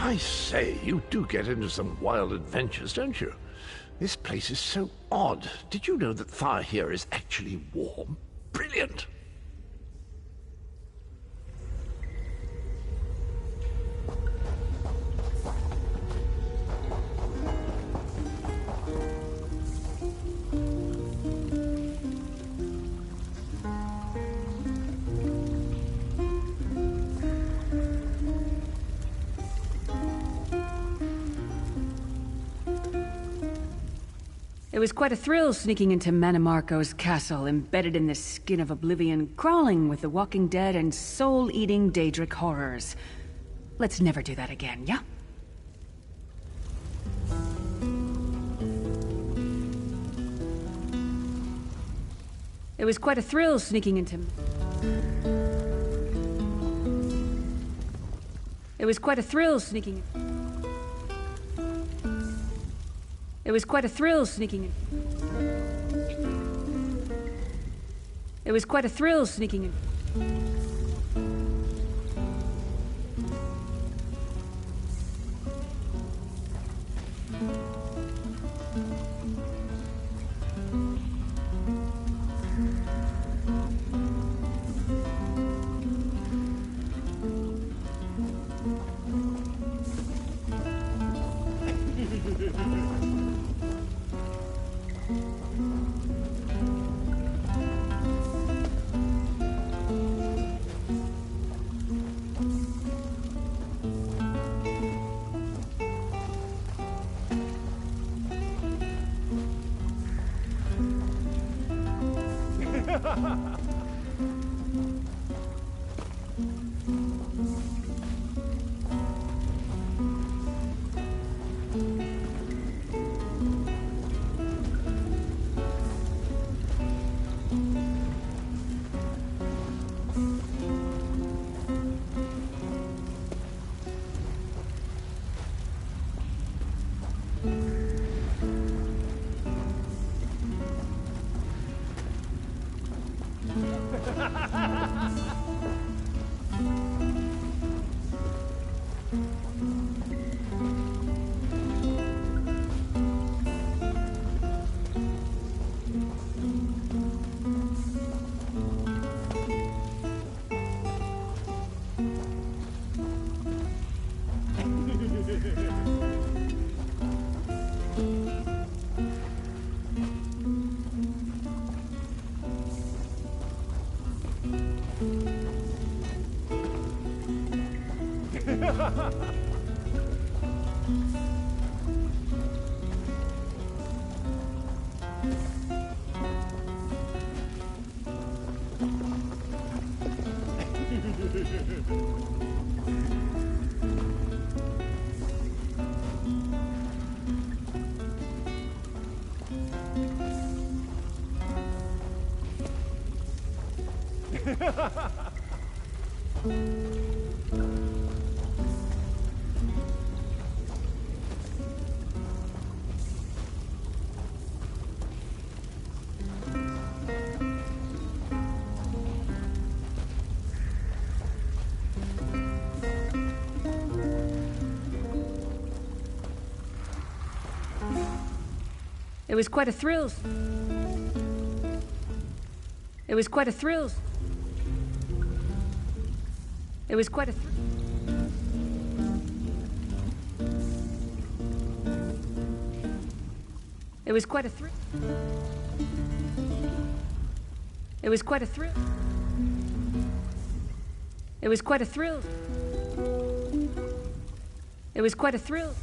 I say, you do get into some wild adventures, don't you? This place is so odd. Did you know that fire here is actually warm? Brilliant! It was quite a thrill sneaking into Manimarco's castle, embedded in the skin of oblivion, crawling with the Walking Dead and soul-eating Daedric horrors. Let's never do that again, yeah? It was quite a thrill sneaking into... It was quite a thrill sneaking... It was quite a thrill sneaking in. It was quite a thrill sneaking in. It was quite a thrill. It was quite a thrill. It was quite a thrill. It was quite a thrill. It was quite a thrill. It was quite a thrill. It was quite a thrill.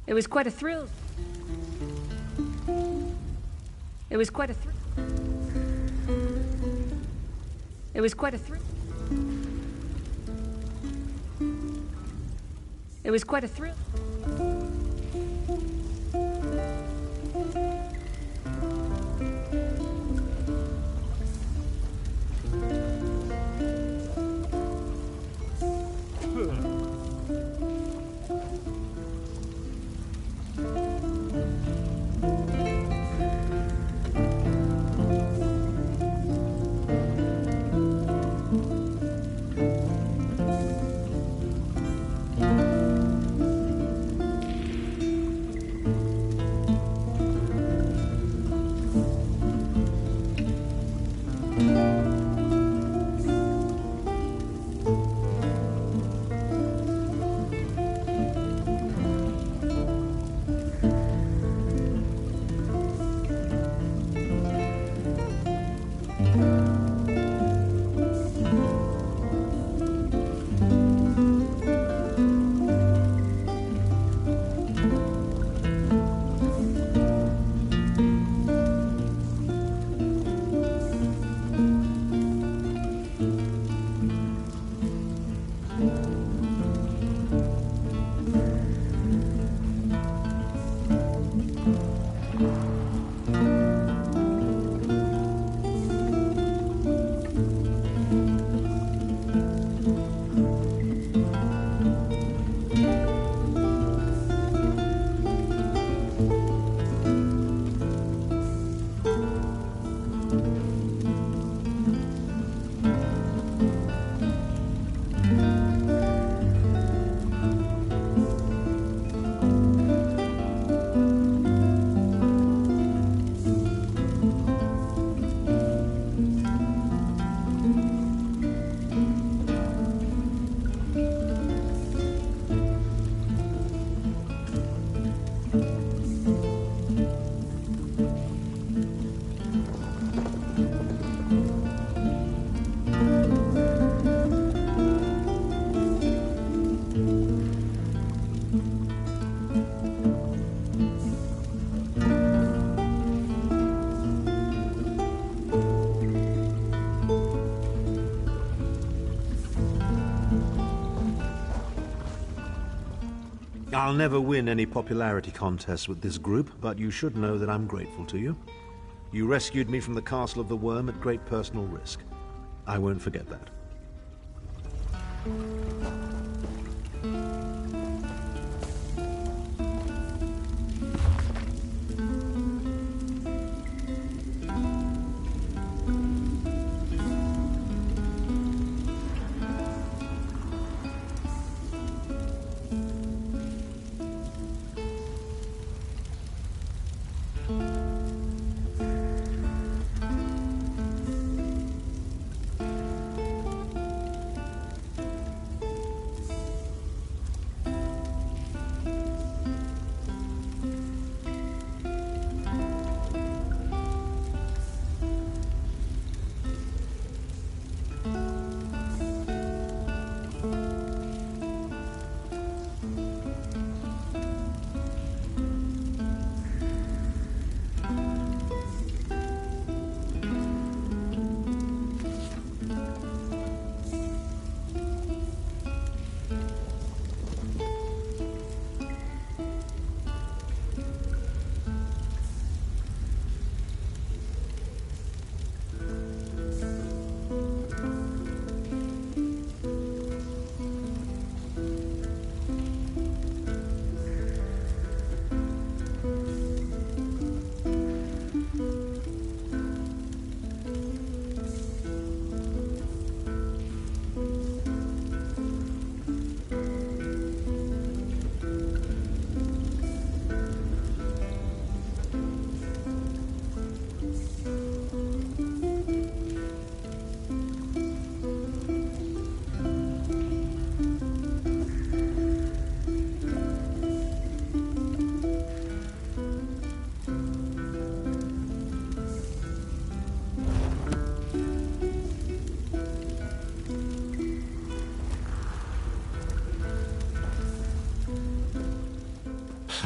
It was quite a thrill. It was quite a thrill. It was quite a thrill. It was quite a thrill. I'll never win any popularity contests with this group, but you should know that I'm grateful to you. You rescued me from the Castle of the Worm at great personal risk. I won't forget that.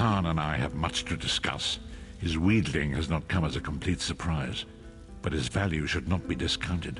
Khan and I have much to discuss. His wheedling has not come as a complete surprise, but his value should not be discounted.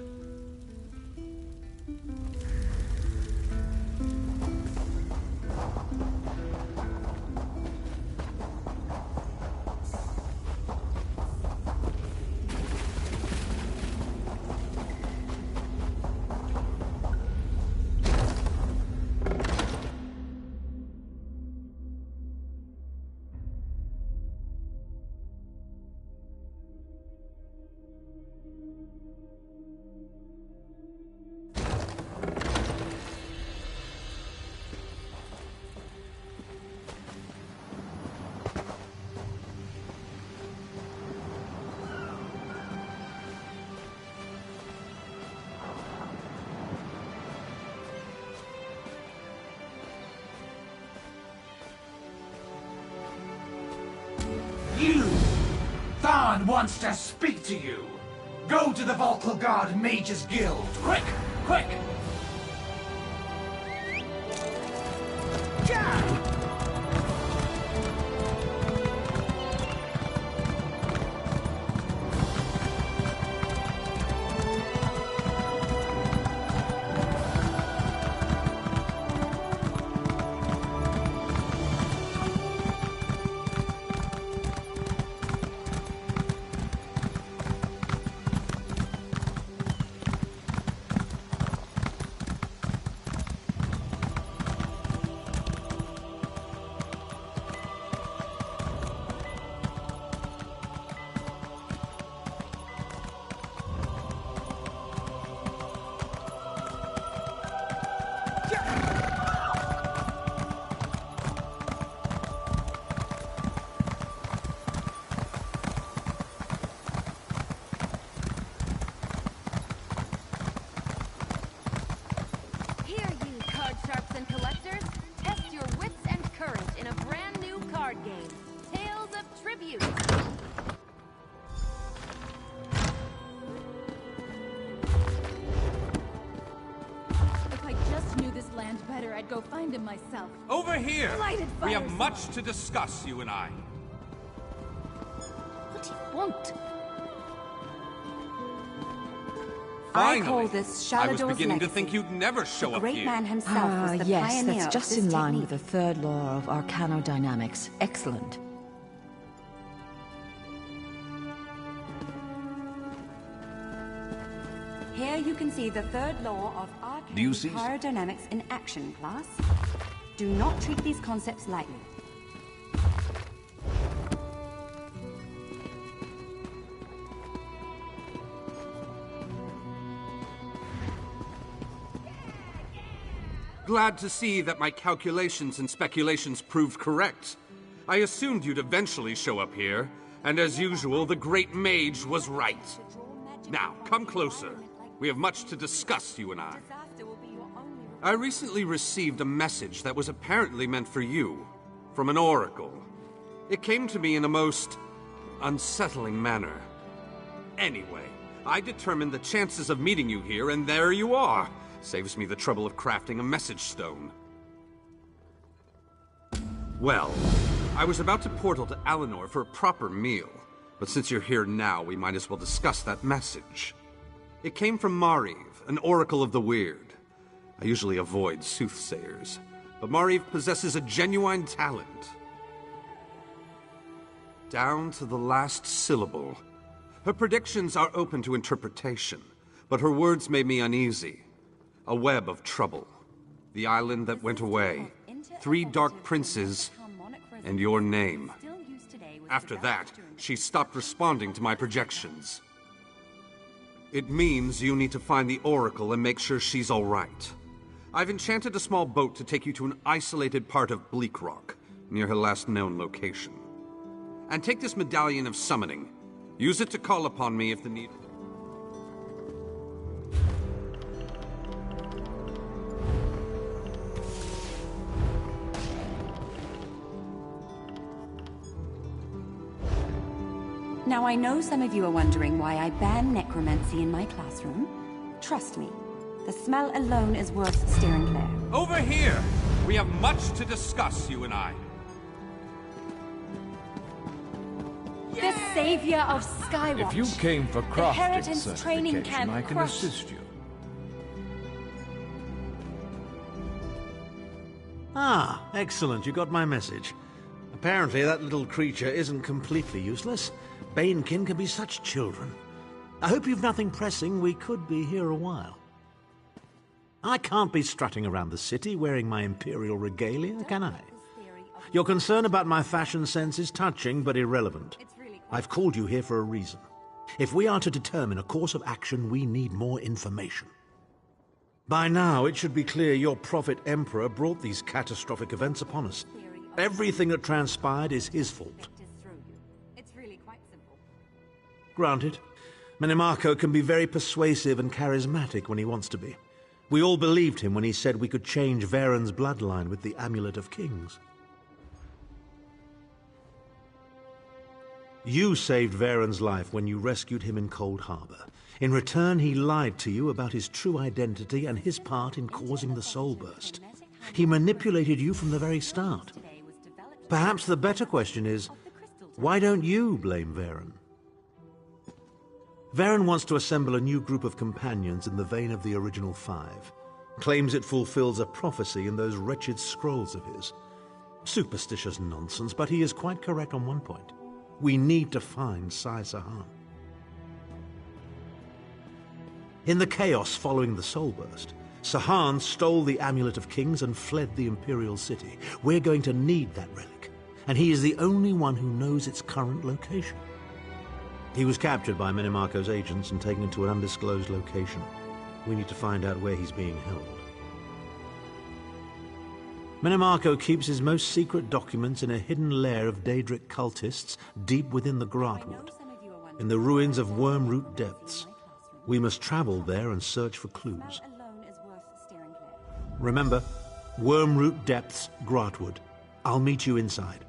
You! Tharn wants to speak to you! Go to the Volkilgard Mages Guild! Quick! Quick! go find him myself. Over here! Lighted We have fires. much to discuss, you and I. What do you want? Finally. I call this I was Shalador's beginning to legacy. think you'd never show The up great here. man himself was the yes, pioneer that's of just this in line technique. with the third law of arcanodynamics. Excellent. Here you can see the third law of Do you see- arcanodynamics in action, class. Do not treat these concepts lightly. Glad to see that my calculations and speculations proved correct. I assumed you'd eventually show up here, and as usual, the great mage was right. Now, come closer. We have much to discuss, you and I. I recently received a message that was apparently meant for you, from an oracle. It came to me in a most unsettling manner. Anyway, I determined the chances of meeting you here, and there you are. Saves me the trouble of crafting a message stone. Well, I was about to portal to Alinor for a proper meal, but since you're here now, we might as well discuss that message. It came from Mariv, an oracle of the weird. I usually avoid soothsayers, but Mariv possesses a genuine talent. Down to the last syllable. Her predictions are open to interpretation, but her words made me uneasy. A web of trouble. The island that went away. 3 dark princes, and your name. After that, she stopped responding to my projections. It means you need to find the Oracle and make sure she's all right. I've enchanted a small boat to take you to an isolated part of Bleak Rock, near her last known location. And take this medallion of summoning. Use it to call upon me if the need... Now, I know some of you are wondering why I ban necromancy in my classroom. Trust me, the smell alone is worth steering clear. Over here! We have much to discuss, you and I. The savior of Skywatch. If you came for crafting Inheritance training certification, camp I can crushed. assist you. Ah, excellent. You got my message. Apparently that little creature isn't completely useless. Banekin can be such children. I hope you've nothing pressing. We could be here a while. I can't be strutting around the city wearing my imperial regalia, can I? Your concern about my fashion sense is touching but irrelevant. I've called you here for a reason. If we are to determine a course of action, we need more information. By now, it should be clear your prophet Emperor brought these catastrophic events upon us. Everything that transpired is his fault. It's really quite simple. Granted, Minimarco can be very persuasive and charismatic when he wants to be. We all believed him when he said we could change Varen's bloodline with the Amulet of Kings. You saved Varen's life when you rescued him in Cold Harbor. In return, he lied to you about his true identity and his part in causing the Soul Burst. He manipulated you from the very start. Perhaps the better question is, why don't you blame Varen? Varen wants to assemble a new group of companions in the vein of the original 5. Claims it fulfills a prophecy in those wretched scrolls of his. Superstitious nonsense, but he is quite correct on one point. We need to find Sai Sahan. In the chaos following the Soul Burst, Sahan stole the Amulet of Kings and fled the Imperial City. We're going to need that relic, and he is the only one who knows its current location. He was captured by Minimarco's agents and taken to an undisclosed location. We need to find out where he's being held. Minimarco keeps his most secret documents in a hidden lair of Daedric cultists deep within the Grotwood, in the ruins of Wormroot Depths. We must travel there and search for clues. Remember, Wormroot Depths, Grotwood. I'll meet you inside.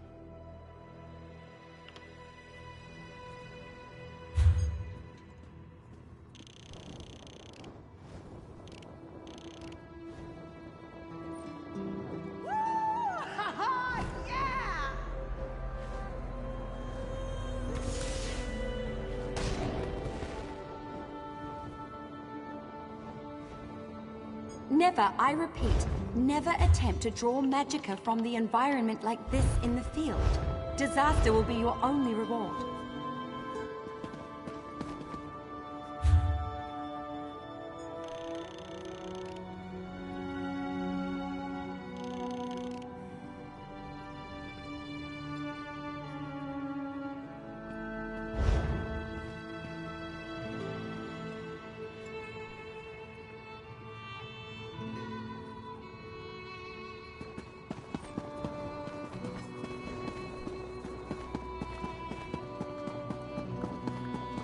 Never, I repeat, never attempt to draw magicka from the environment like this in the field. Disaster will be your only reward.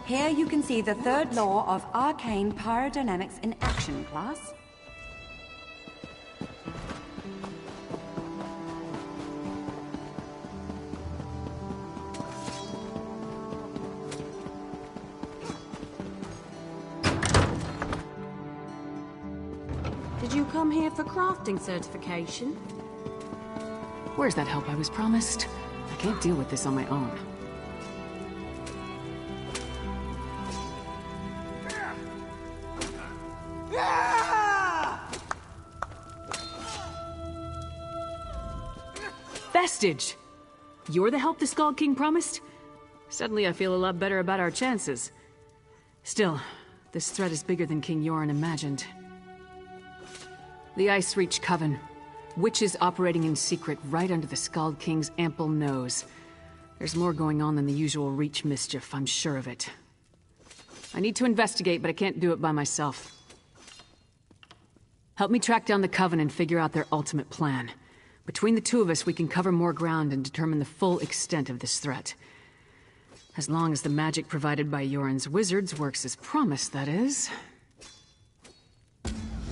Here you can see the third law of arcane pyrodynamics in action, class. Did you come here for crafting certification? Where's that help I was promised? I can't deal with this on my own. Vestige! You're the help the Skald King promised? Suddenly I feel a lot better about our chances. Still, this threat is bigger than King Yoren imagined. The Ice Reach Coven. Witches operating in secret right under the Skald King's ample nose. There's more going on than the usual Reach mischief, I'm sure of it. I need to investigate, but I can't do it by myself. Help me track down the Coven and figure out their ultimate plan. Between the two of us, we can cover more ground and determine the full extent of this threat. As long as the magic provided by Yoren's wizards works as promised, that is.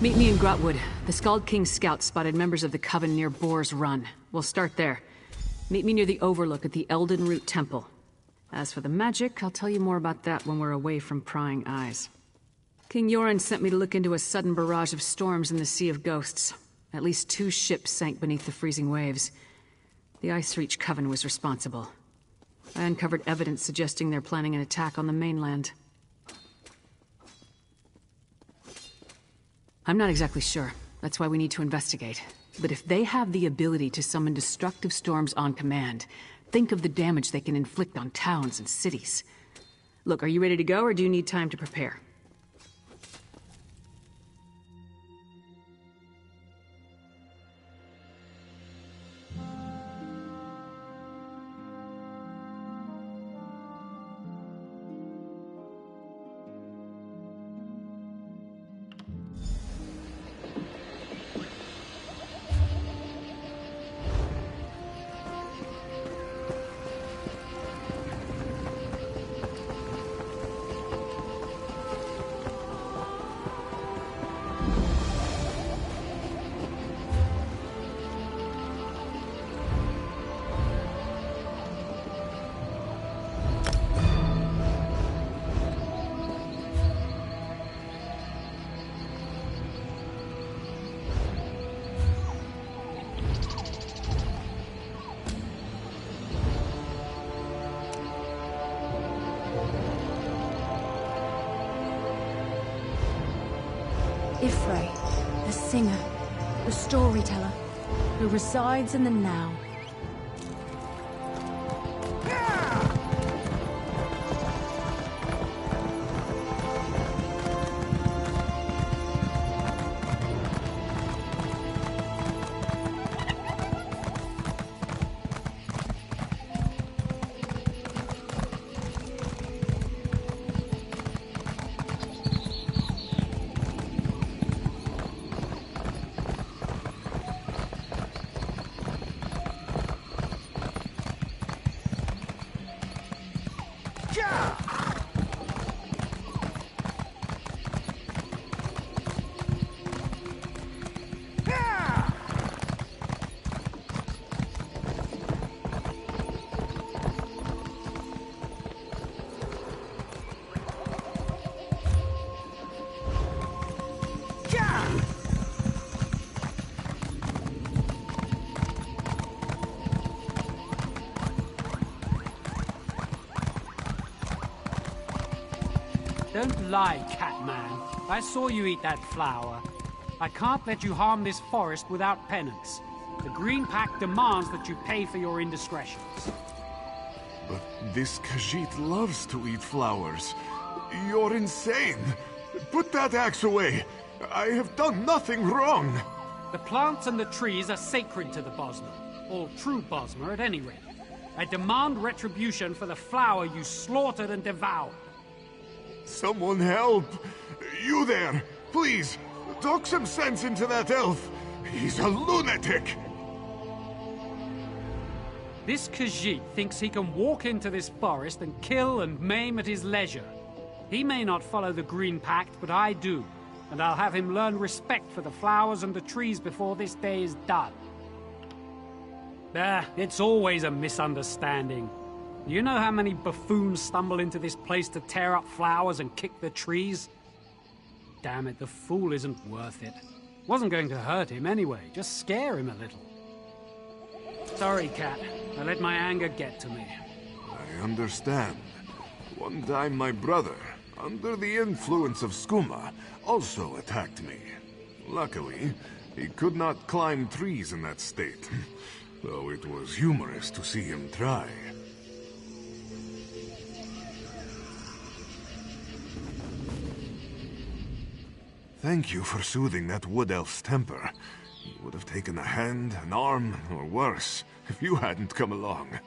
Meet me in Grotwood. The Skald King's scouts spotted members of the Coven near Boar's Run. We'll start there. Meet me near the Overlook at the Elden Root Temple. As for the magic, I'll tell you more about that when we're away from prying eyes. King Yoren sent me to look into a sudden barrage of storms in the Sea of Ghosts. At least 2 ships sank beneath the freezing waves. The Ice Reach Coven was responsible. I uncovered evidence suggesting they're planning an attack on the mainland. I'm not exactly sure. That's why we need to investigate. But if they have the ability to summon destructive storms on command, think of the damage they can inflict on towns and cities. Look, are you ready to go, or do you need time to prepare? Ifrey, the singer, the storyteller, who resides in the now. Don't lie, Catman. I saw you eat that flower. I can't let you harm this forest without penance. The Green Pact demands that you pay for your indiscretions. But this Khajiit loves to eat flowers. You're insane. Put that axe away. I have done nothing wrong. The plants and the trees are sacred to the Bosmer. All true Bosmer, at any rate. I demand retribution for the flower you slaughtered and devoured. Someone help! You there! Please! Talk some sense into that elf! He's a lunatic! This Khajiit thinks he can walk into this forest and kill and maim at his leisure. He may not follow the Green Pact, but I do. And I'll have him learn respect for the flowers and the trees before this day is done. It's always a misunderstanding. You know how many buffoons stumble into this place to tear up flowers and kick the trees? Damn it, the fool isn't worth it. Wasn't going to hurt him anyway, just scare him a little. Sorry, Cat. I let my anger get to me. I understand. One time my brother, under the influence of skooma, also attacked me. Luckily, he could not climb trees in that state, though it was humorous to see him try. Thank you for soothing that wood elf's temper. He would have taken a hand, an arm, or worse, if you hadn't come along.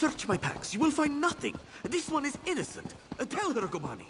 Search my packs. You will find nothing. This one is innocent. Tell her, Gomani.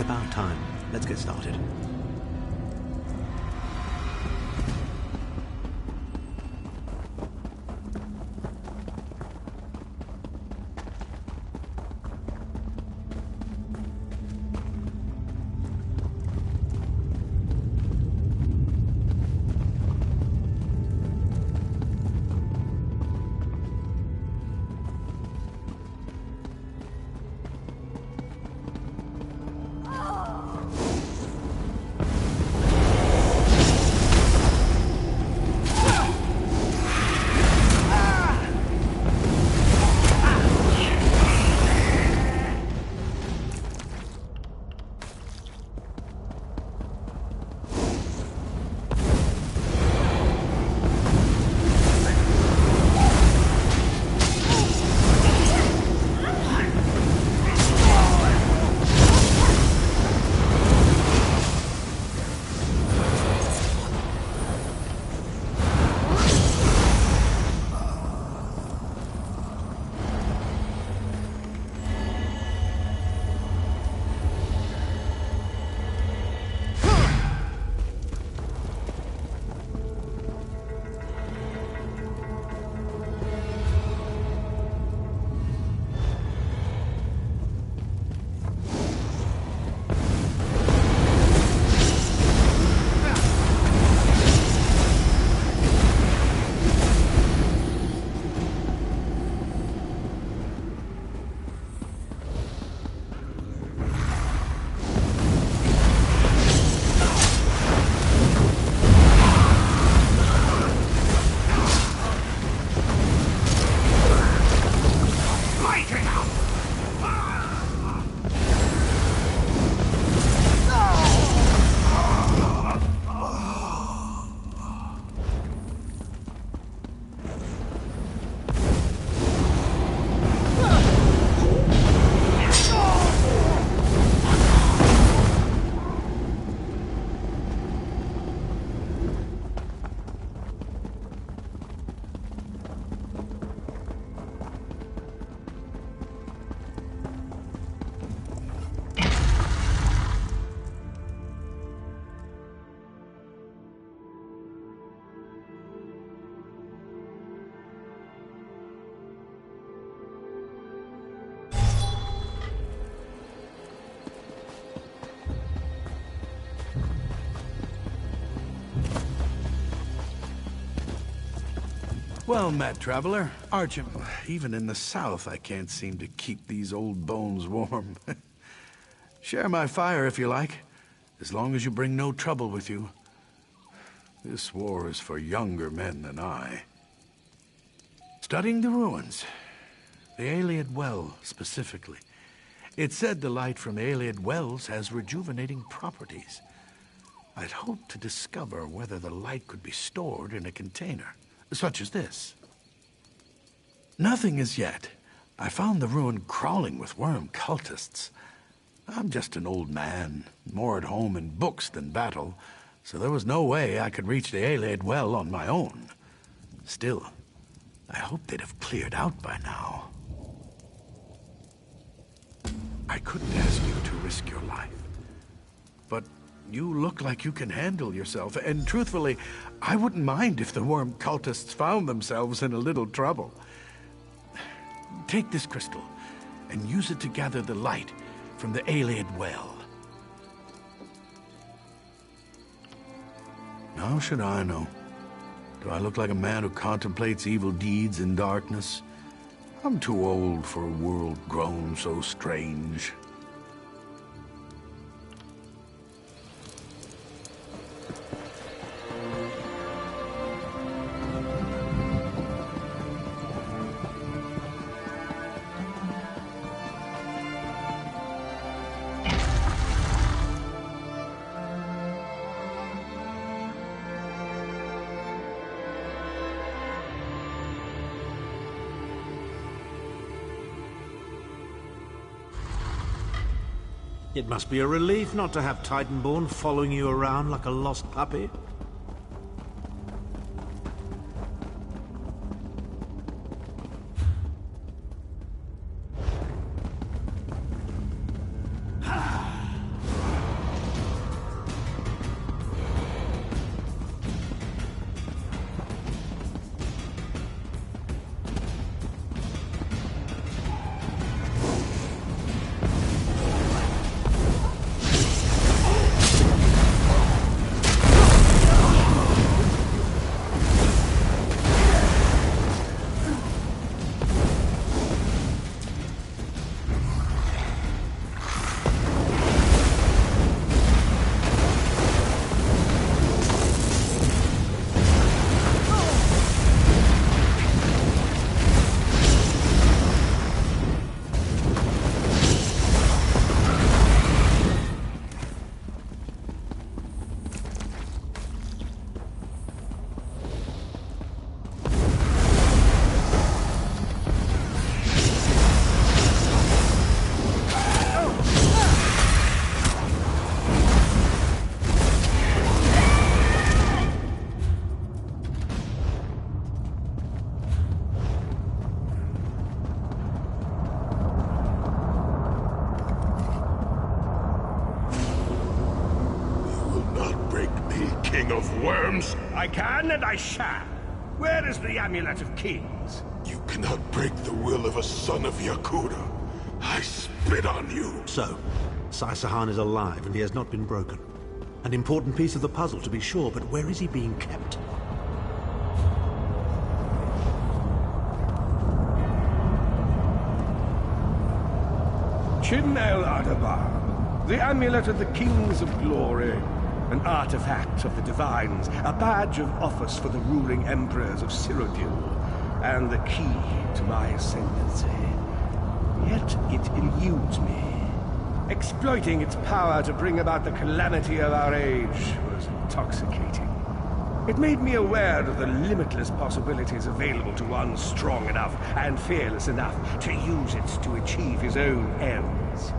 about time. Let's get started. Well met, traveler. Archim, even in the south, I can't seem to keep these old bones warm. Share my fire if you like, as long as you bring no trouble with you. This war is for younger men than I. Studying the ruins. The Ayleid Well, specifically. It's said the light from Ayleid Wells has rejuvenating properties. I'd hoped to discover whether the light could be stored in a container, such as this. Nothing as yet. I found the ruin crawling with worm cultists. I'm just an old man, more at home in books than battle, so there was no way I could reach the Ayleid Well on my own. Still, I hoped they'd have cleared out by now. I couldn't ask you to risk your life, but you look like you can handle yourself, and truthfully, I wouldn't mind if the worm cultists found themselves in a little trouble. Take this crystal, and use it to gather the light from the Ayleid Well. How should I know? Do I look like a man who contemplates evil deeds in darkness? I'm too old for a world grown so strange. It must be a relief not to have Titanborn following you around like a lost puppy. worms? I can and I shall. Where is the Amulet of Kings? You cannot break the will of a son of Yakuda. I spit on you. So, Sai-Sahan is alive and he has not been broken. An important piece of the puzzle, to be sure, but where is he being kept? Chin El Adabar, the Amulet of the Kings of Glory, an artifact of the Divines, a badge of office for the ruling emperors of Cyrodiil, and the key to my ascendancy. Yet it eludes me. Exploiting its power to bring about the calamity of our age was intoxicating. It made me aware of the limitless possibilities available to one strong enough and fearless enough to use it to achieve his own ends.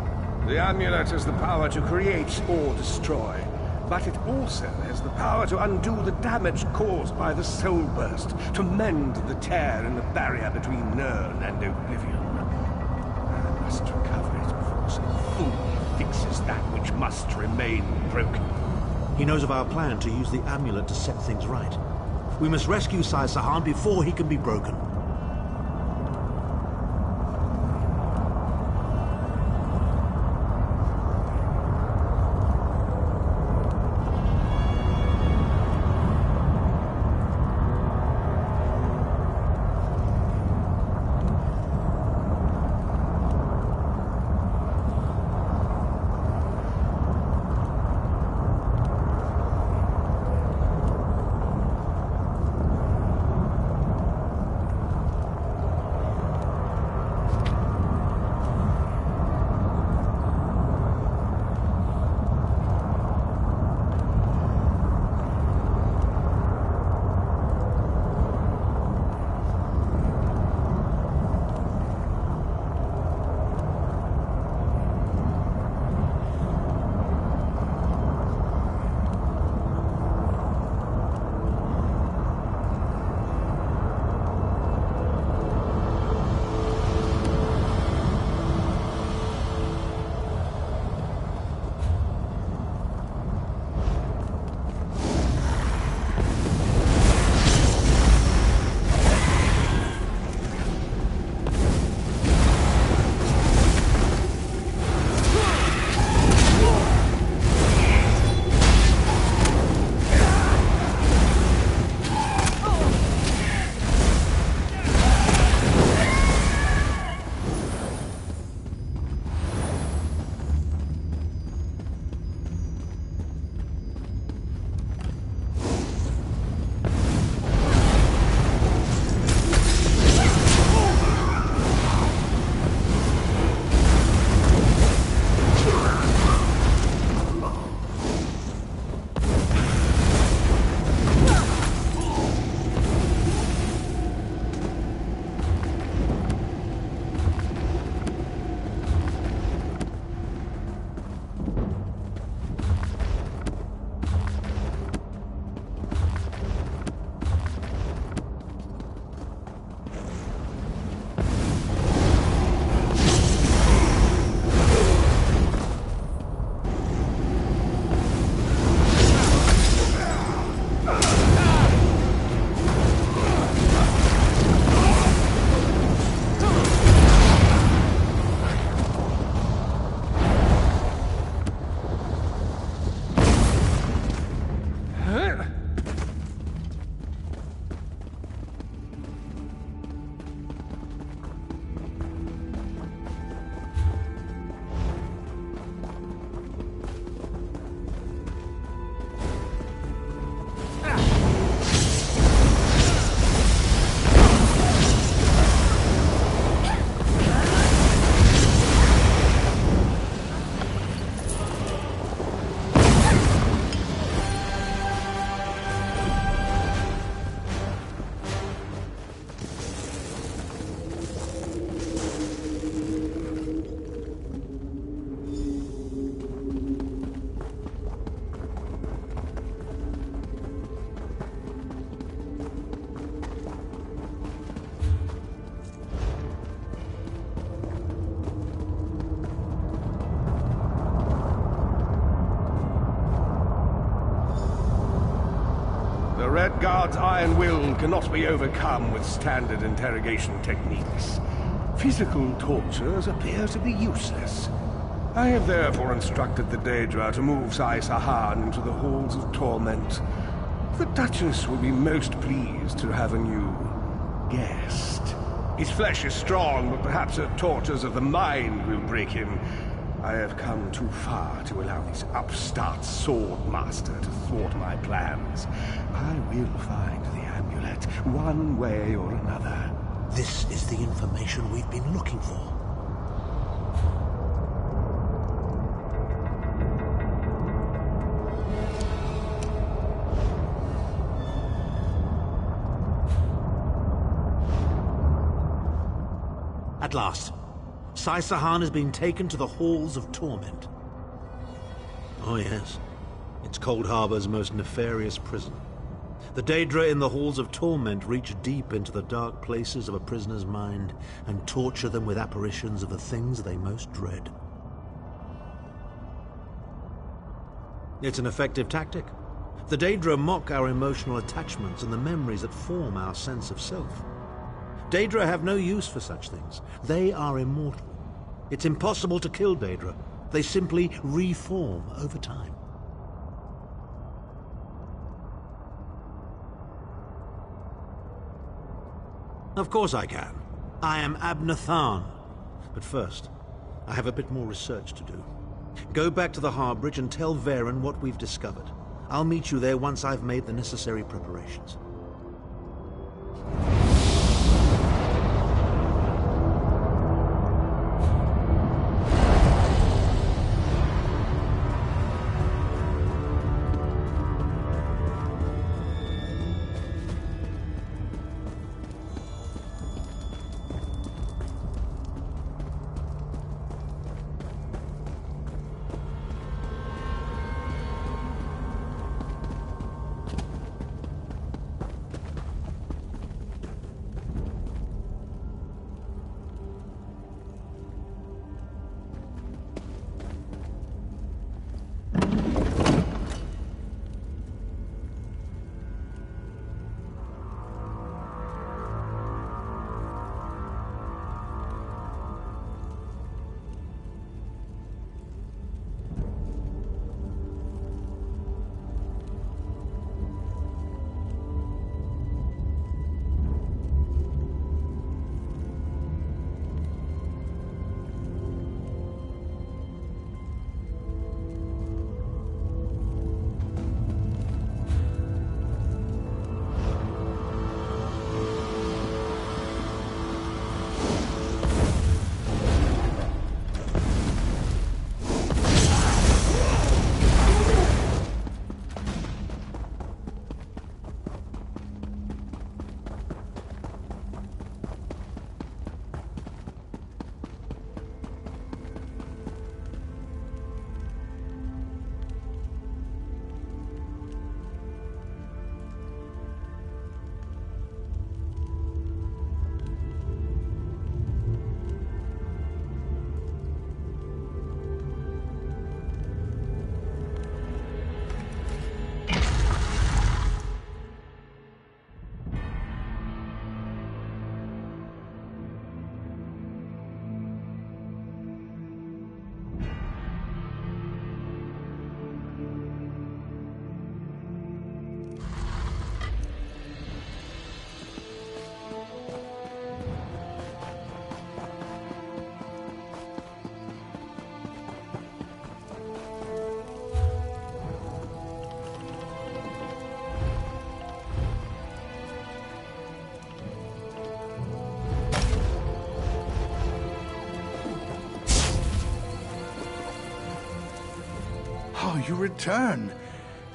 The amulet has the power to create or destroy, but it also has the power to undo the damage caused by the soul burst, to mend the tear in the barrier between Nirn and Oblivion. I must recover it before some fool fixes that which must remain broken. He knows of our plan to use the amulet to set things right. We must rescue Sai-Sahan before he can be broken. guard's iron will cannot be overcome with standard interrogation techniques. Physical tortures appear to be useless. I have therefore instructed the Daedra to move Sai Sahan into the halls of torment. The Duchess will be most pleased to have a new guest. His flesh is strong, but perhaps her tortures of the mind will break him. I have come too far to allow this upstart sword master to thwart my plans. I will find the amulet, one way or another. This is the information we've been looking for. At last, Sai Sahan has been taken to the Halls of Torment. Oh yes, it's Cold Harbor's most nefarious prison. The Daedra in the Halls of Torment reach deep into the dark places of a prisoner's mind and torture them with apparitions of the things they most dread. It's an effective tactic. The Daedra mock our emotional attachments and the memories that form our sense of self. Daedra have no use for such things. They are immortal. It's impossible to kill Daedra. They simply reform over time. Of course I can. I am Abnathan. But first, I have a bit more research to do. Go back to the Harbridge and tell Varen what we've discovered. I'll meet you there once I've made the necessary preparations. Oh, you return.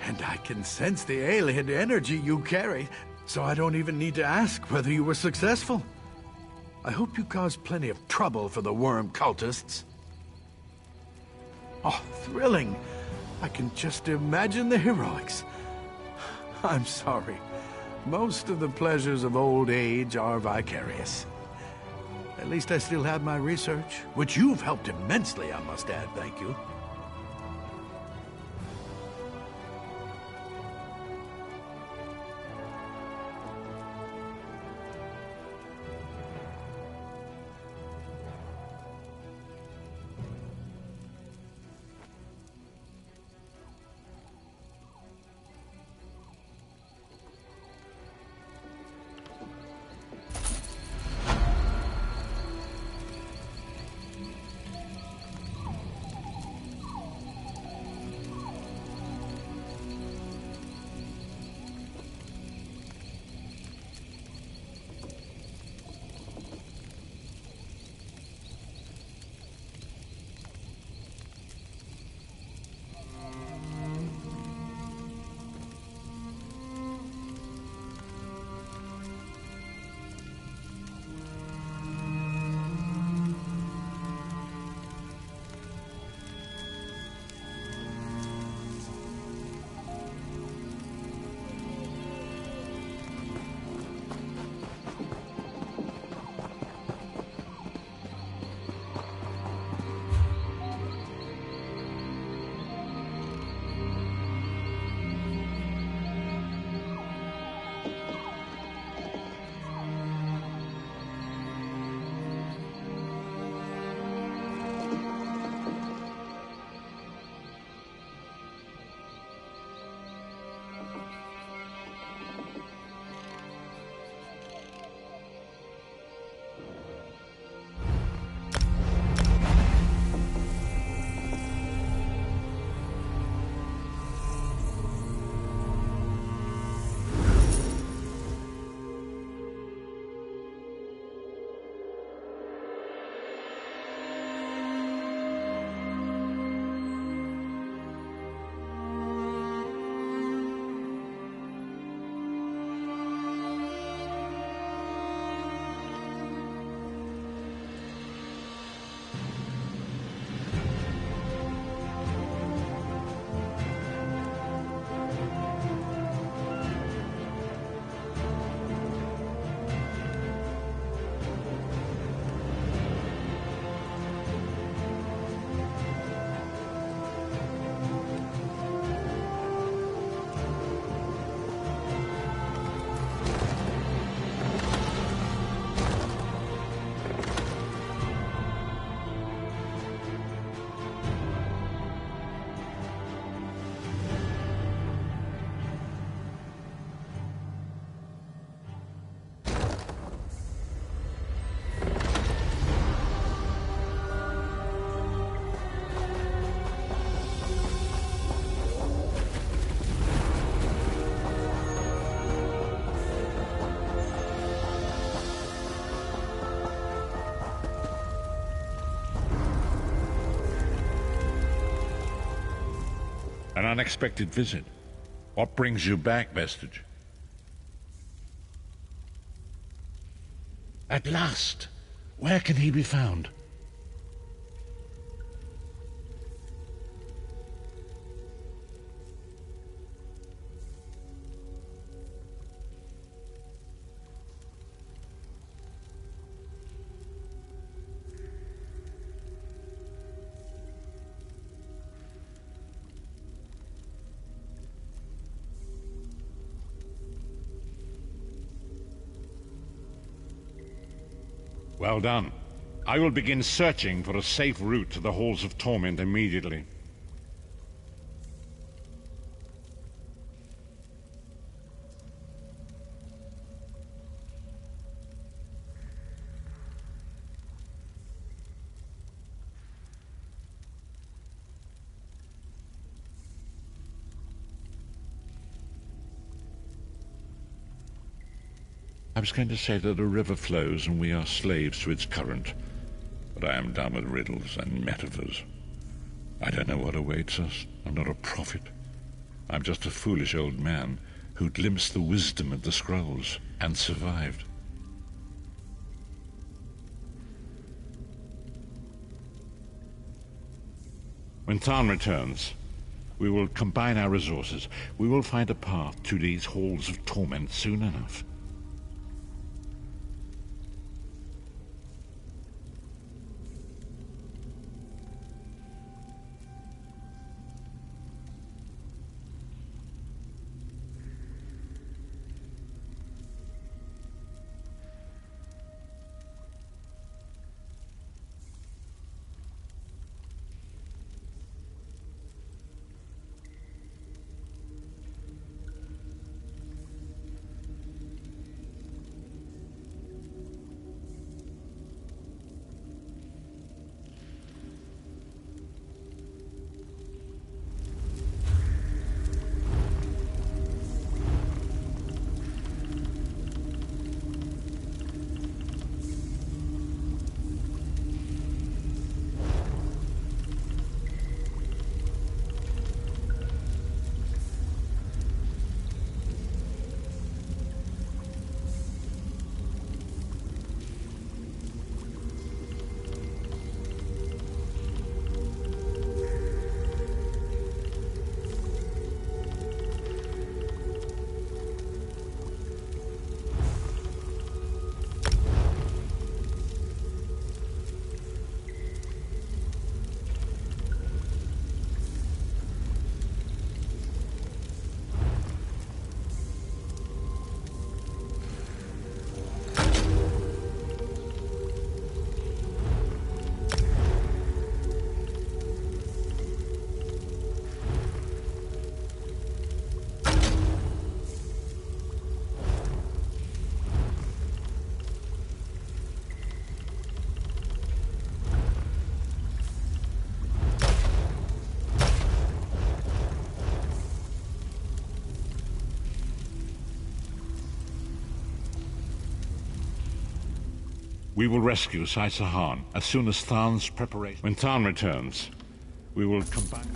And I can sense the alien energy you carry, so I don't even need to ask whether you were successful. I hope you caused plenty of trouble for the worm cultists. Oh, thrilling. I can just imagine the heroics. I'm sorry. Most of the pleasures of old age are vicarious. At least I still have my research, which you've helped immensely, I must add. Thank you. An unexpected visit. What brings you back, Vestige? At last! Where can he be found? Well done. I will begin searching for a safe route to the Halls of Torment immediately. I was going to say that a river flows and we are slaves to its current, but I am done with riddles and metaphors. I don't know what awaits us. I'm not a prophet. I'm just a foolish old man who glimpsed the wisdom of the scrolls and survived. When Tarn returns, we will combine our resources. We will find a path to these halls of torment soon enough. We will rescue Sai Sahan as soon as Tharn's preparation. When Tharn returns, we will come back.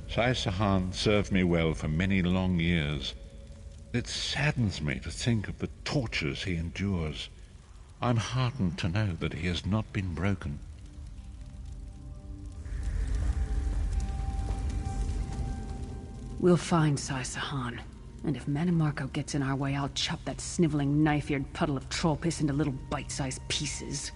Sai-Sahan served me well for many long years. It saddens me to think of the tortures he endures. I'm heartened to know that he has not been broken. We'll find Sai-Sahan. And if Manimarco gets in our way, I'll chop that sniveling, knife-eared puddle of troll piss into little bite-sized pieces.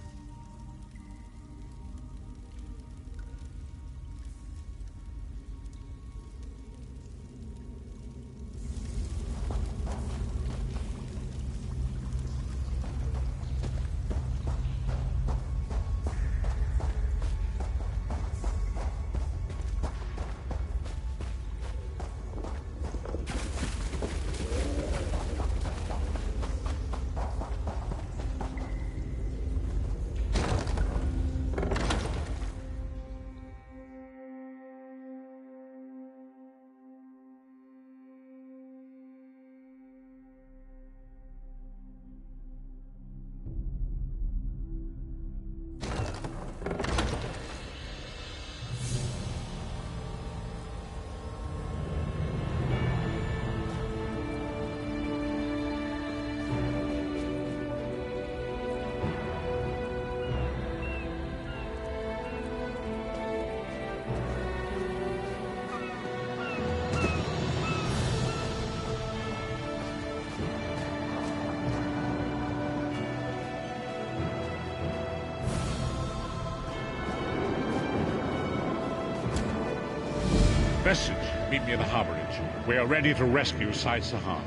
Message, meet me at the harborage. We are ready to rescue Sai-Sahan.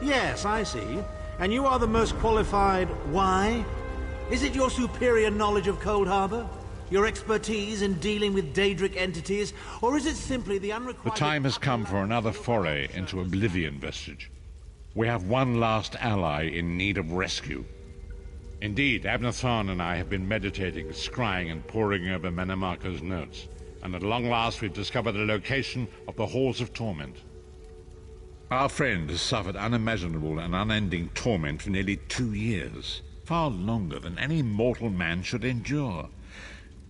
Yes, I see. And you are the most qualified. Why? Is it your superior knowledge of Cold Harbor? Your expertise in dealing with Daedric entities? Or is it simply the unrequited... The time has come for another foray into Oblivion Vestige. We have one last ally in need of rescue. Indeed, Abnathan and I have been meditating, scrying and poring over Manimarco's notes. And at long last we've discovered the location of the Halls of Torment. Our friend has suffered unimaginable and unending torment for nearly 2 years, far longer than any mortal man should endure.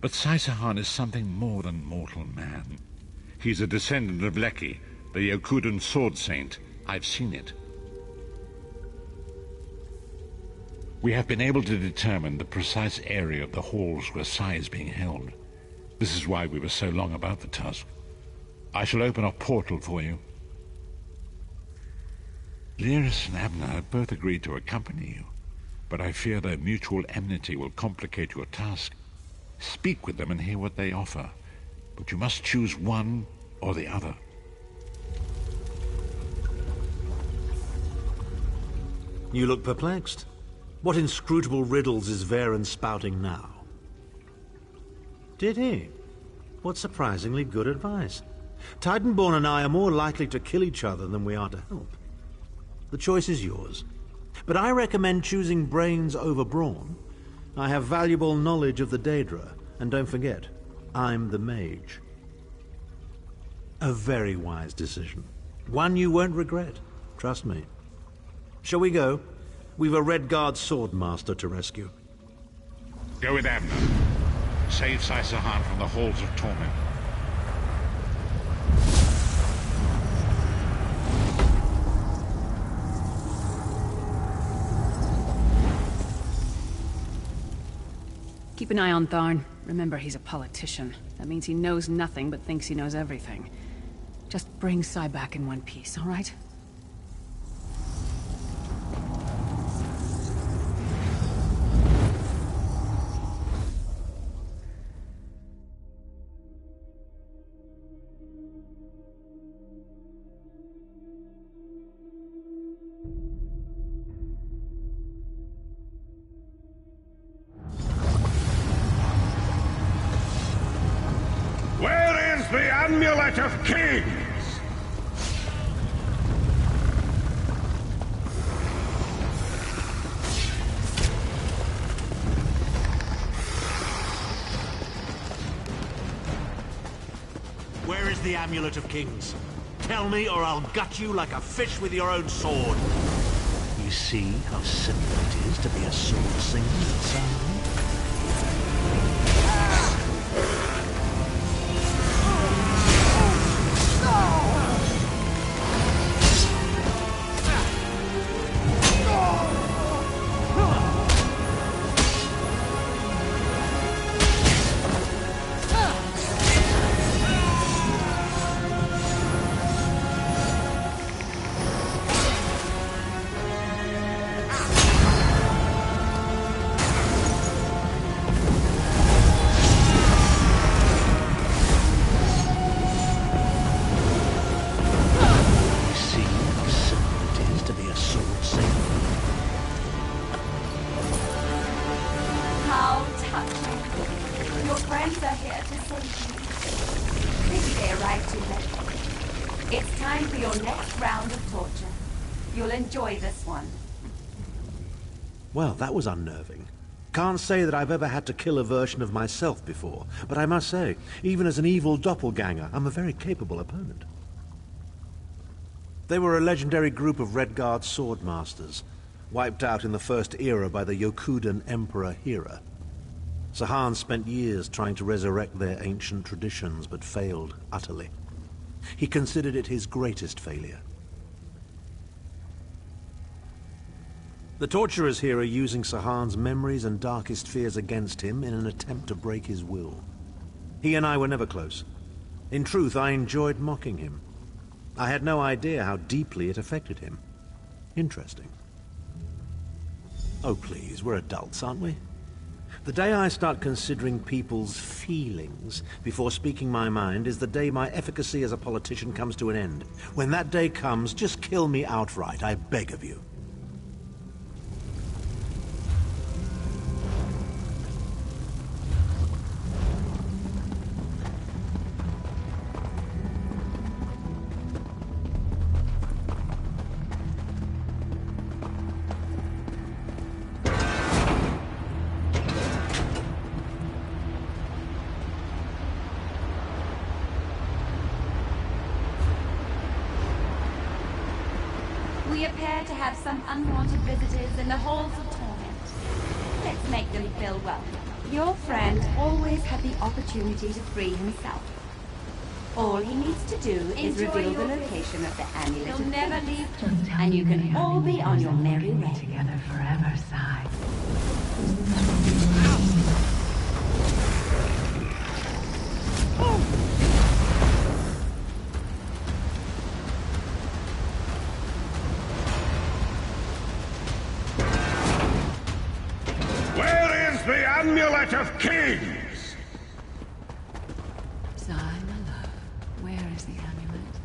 But Sai-Sahan is something more than mortal man. He's a descendant of Leki, the Yokudan sword saint. I've seen it. We have been able to determine the precise area of the halls where Sai is being held. This is why we were so long about the task. I shall open a portal for you. Lyris and Abner have both agreed to accompany you, but I fear their mutual enmity will complicate your task. Speak with them and hear what they offer, but you must choose one or the other. You look perplexed. What inscrutable riddles is Varen spouting now? Did he? What surprisingly good advice. Titanborn and I are more likely to kill each other than we are to help. The choice is yours. But I recommend choosing brains over brawn. I have valuable knowledge of the Daedra, and don't forget, I'm the mage. A very wise decision. One you won't regret. Trust me. Shall we go? We've a Red Guard sword master to rescue. Go with Abner. Save Sai-Sahan from the Halls of Torment. Keep an eye on Tharn. Remember, he's a politician. That means he knows nothing but thinks he knows everything. Just bring Sai back in one piece, all right? Amulet of Kings! Where is the Amulet of Kings? Tell me, or I'll gut you like a fish with your own sword. You see how simple it is to be a sword singer at Sahan? Well, that was unnerving. Can't say that I've ever had to kill a version of myself before, but I must say, even as an evil doppelganger, I'm a very capable opponent. They were a legendary group of Red Guard sword masters, wiped out in the First Era by the Yokudan Emperor Hira. Sahan spent years trying to resurrect their ancient traditions, but failed utterly. He considered it his greatest failure. The torturers here are using Sahan's memories and darkest fears against him in an attempt to break his will. He and I were never close. In truth, I enjoyed mocking him. I had no idea how deeply it affected him. Interesting. Oh, please, we're adults, aren't we? The day I start considering people's feelings before speaking my mind is the day my efficacy as a politician comes to an end. When that day comes, just kill me outright, I beg of you. We appear to have some unwanted visitors in the halls of torment. Let's make them feel welcome. Your friend always had the opportunity to free himself. All he needs to do is reveal the location of the amulet. He'll never leave, and you can all be on your merry way. Together forever, Sai. The Amulet of Kings! Sai, my love, where is the amulet?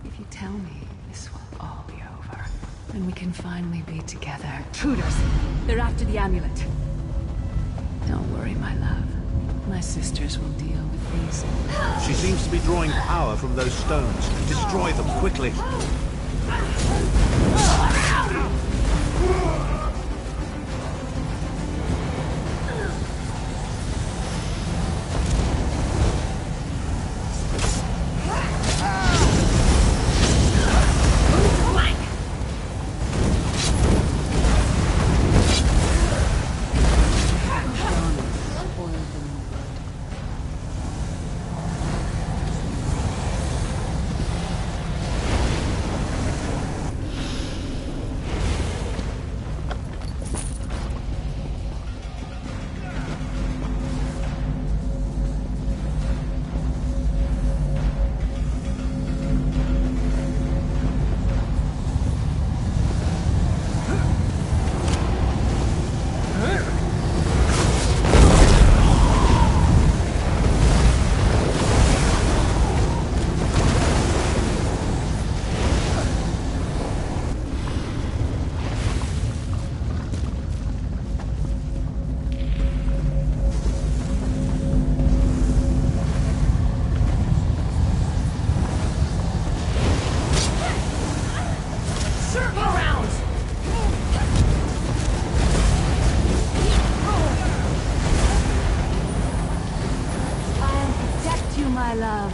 If you tell me, this will all be over. And we can finally be together. Intruders! They're after the amulet. Don't worry, my love. My sisters will deal with these. She seems to be drawing power from those stones. Destroy them quickly. my love.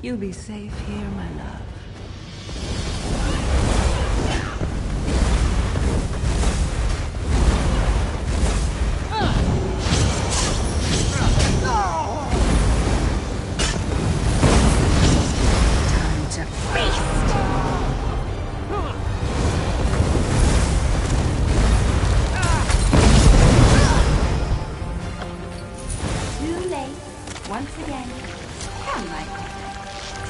You'll be safe here, my love. Time to feast! Too late. Once again. Come, Michael.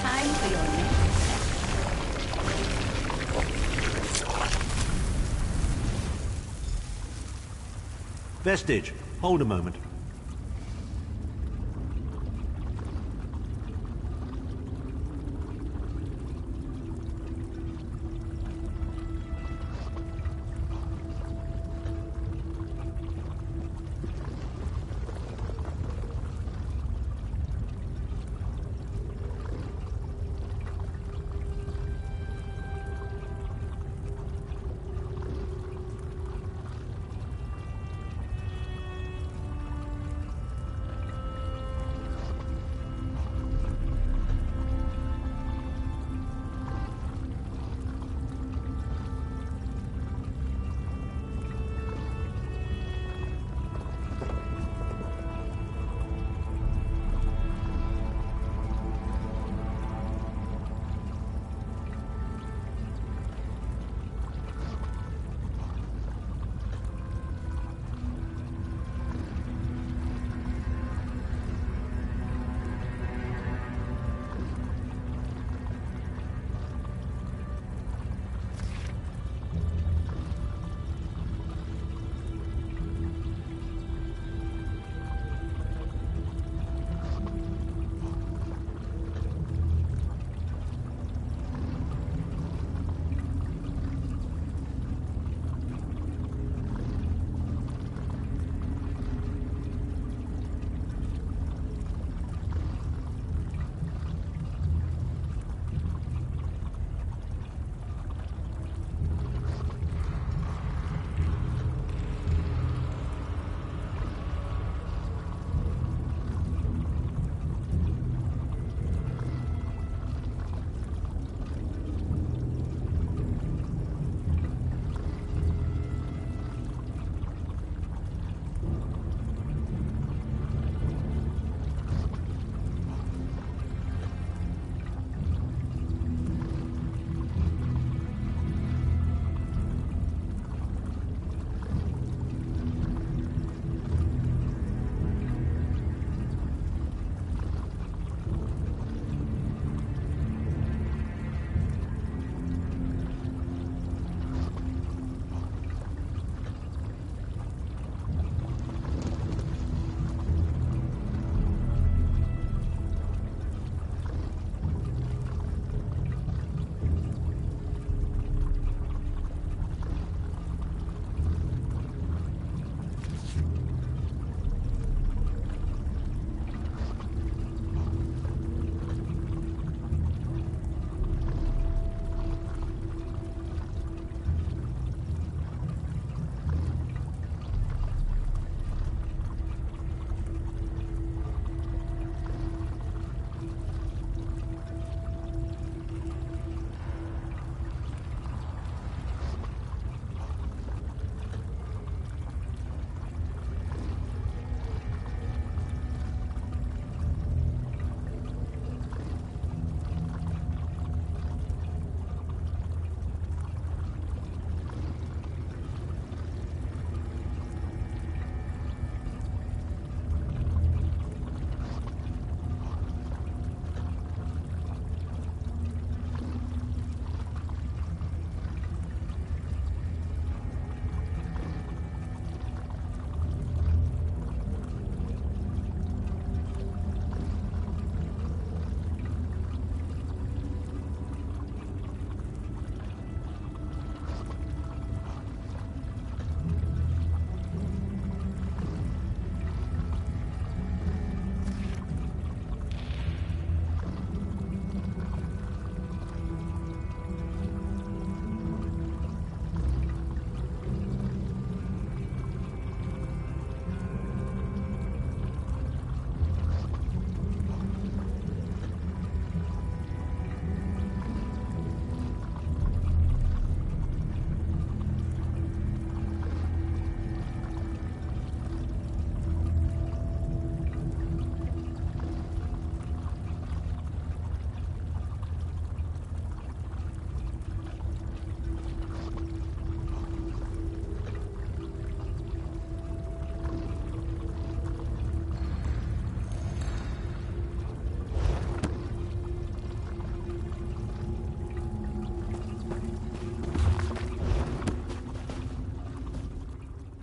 Time for your next step. Vestige, hold a moment.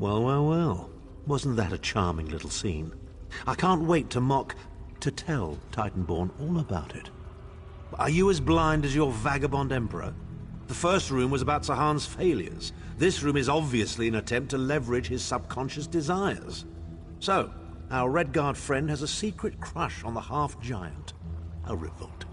Well, well, well. Wasn't that a charming little scene? I can't wait to tell Titanborn all about it. Are you as blind as your vagabond emperor? The first room was about Sahan's failures. This room is obviously an attempt to leverage his subconscious desires. So, our Redguard friend has a secret crush on the half-giant. How revolting.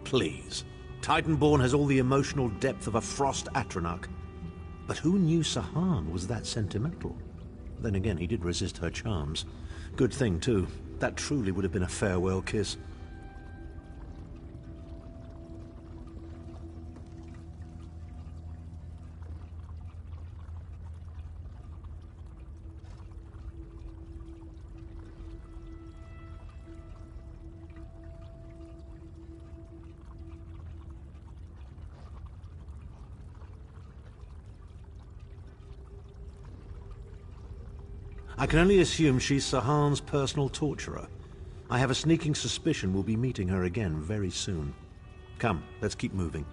Please. Titanborn has all the emotional depth of a Frost Atronach. But who knew Sahan was that sentimental? Then again, he did resist her charms. Good thing, too. That truly would have been a farewell kiss. I can only assume she's Sahan's personal torturer. I have a sneaking suspicion we'll be meeting her again very soon. Come, let's keep moving.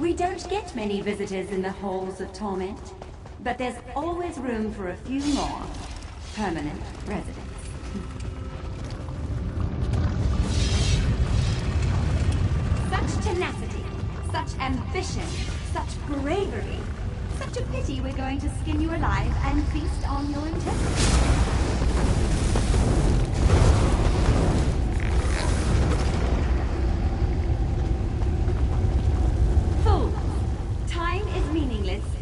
We don't get many visitors in the halls of torment, but there's always room for a few more permanent residents. Such tenacity, such ambition, such bravery. Such a pity we're going to skin you alive and feast on your intestines.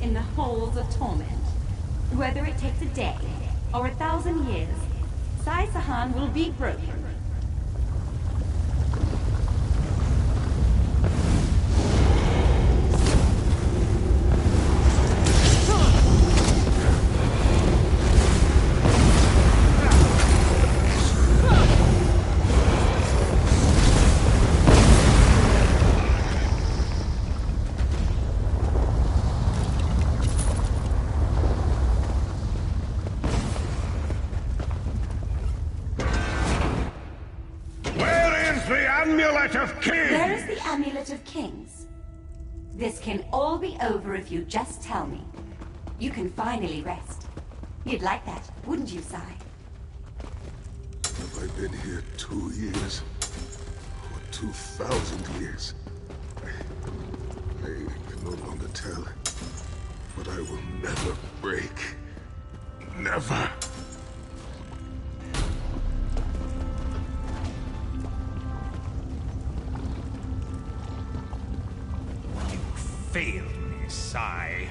In the halls of torment. Whether it takes a day or 1,000 years, Sai Sahan will be broken. There is the Amulet of Kings. This can all be over if you just tell me. You can finally rest. You'd like that, wouldn't you, Sai? Have I been here 2 years? Or 2,000 years? I can no longer tell. But I will never break. Never! Failed me, Sai.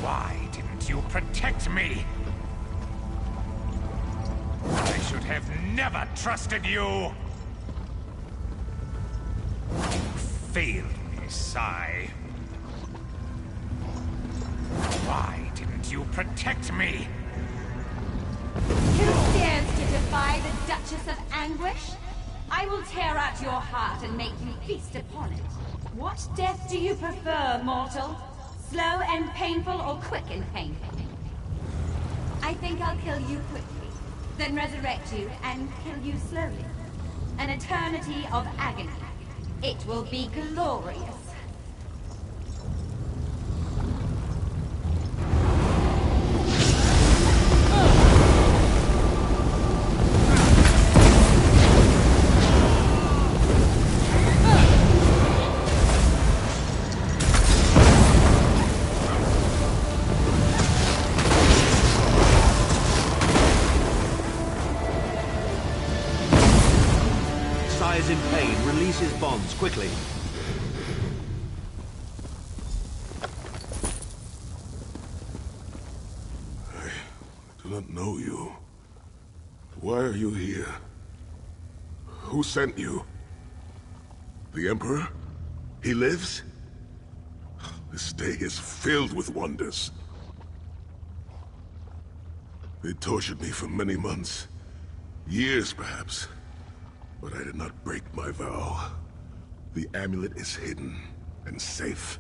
Why didn't you protect me? I should have never trusted you! You failed me, Sai. Why didn't you protect me? Who dares to defy the Duchess of Anguish? I will tear out your heart and make you feast upon it. What death do you prefer, mortal? Slow and painful or quick and painful? I think I'll kill you quickly, then resurrect you and kill you slowly. An eternity of agony. It will be glorious. Is in pain. Release his bonds, quickly. I do not know you. Why are you here? Who sent you? The Emperor? He lives? This day is filled with wonders. They tortured me for many months. Years, perhaps. But I did not break my vow. The amulet is hidden and safe.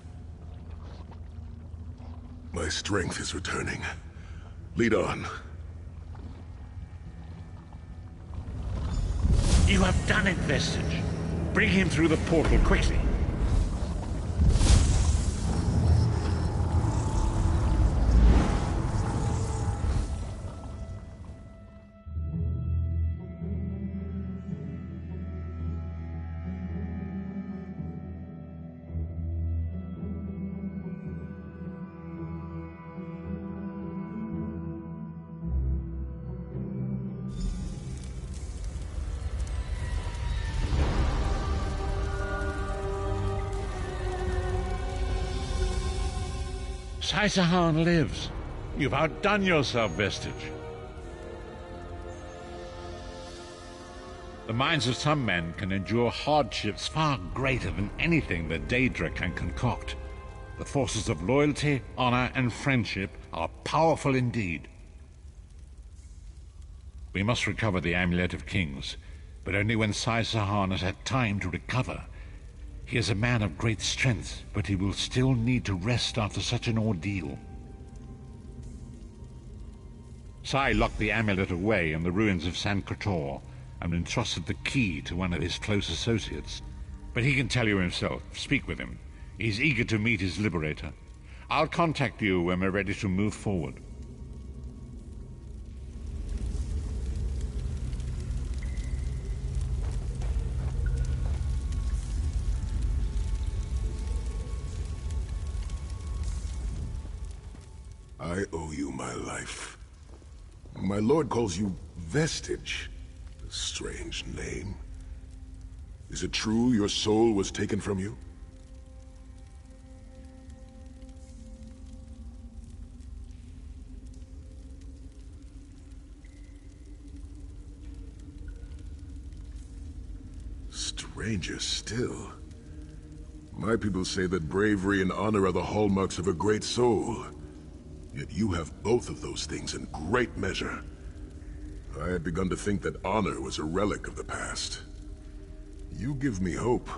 My strength is returning. Lead on. You have done it, Vestige. Bring him through the portal quickly. Saisahan lives. You've outdone yourself, Vestige. The minds of some men can endure hardships far greater than anything that Daedra can concoct. The forces of loyalty, honor, and friendship are powerful indeed. We must recover the Amulet of Kings, but only when Saisahan has had time to recover. He is a man of great strength, but he will still need to rest after such an ordeal. Sai locked the amulet away in the ruins of San Kotor and entrusted the key to one of his close associates. But he can tell you himself. Speak with him. He's eager to meet his liberator. I'll contact you when we're ready to move forward. I owe you my life. My lord calls you Vestige. A strange name. Is it true your soul was taken from you? Stranger still. My people say that bravery and honor are the hallmarks of a great soul. Yet you have both of those things in great measure. I had begun to think that honor was a relic of the past. You give me hope.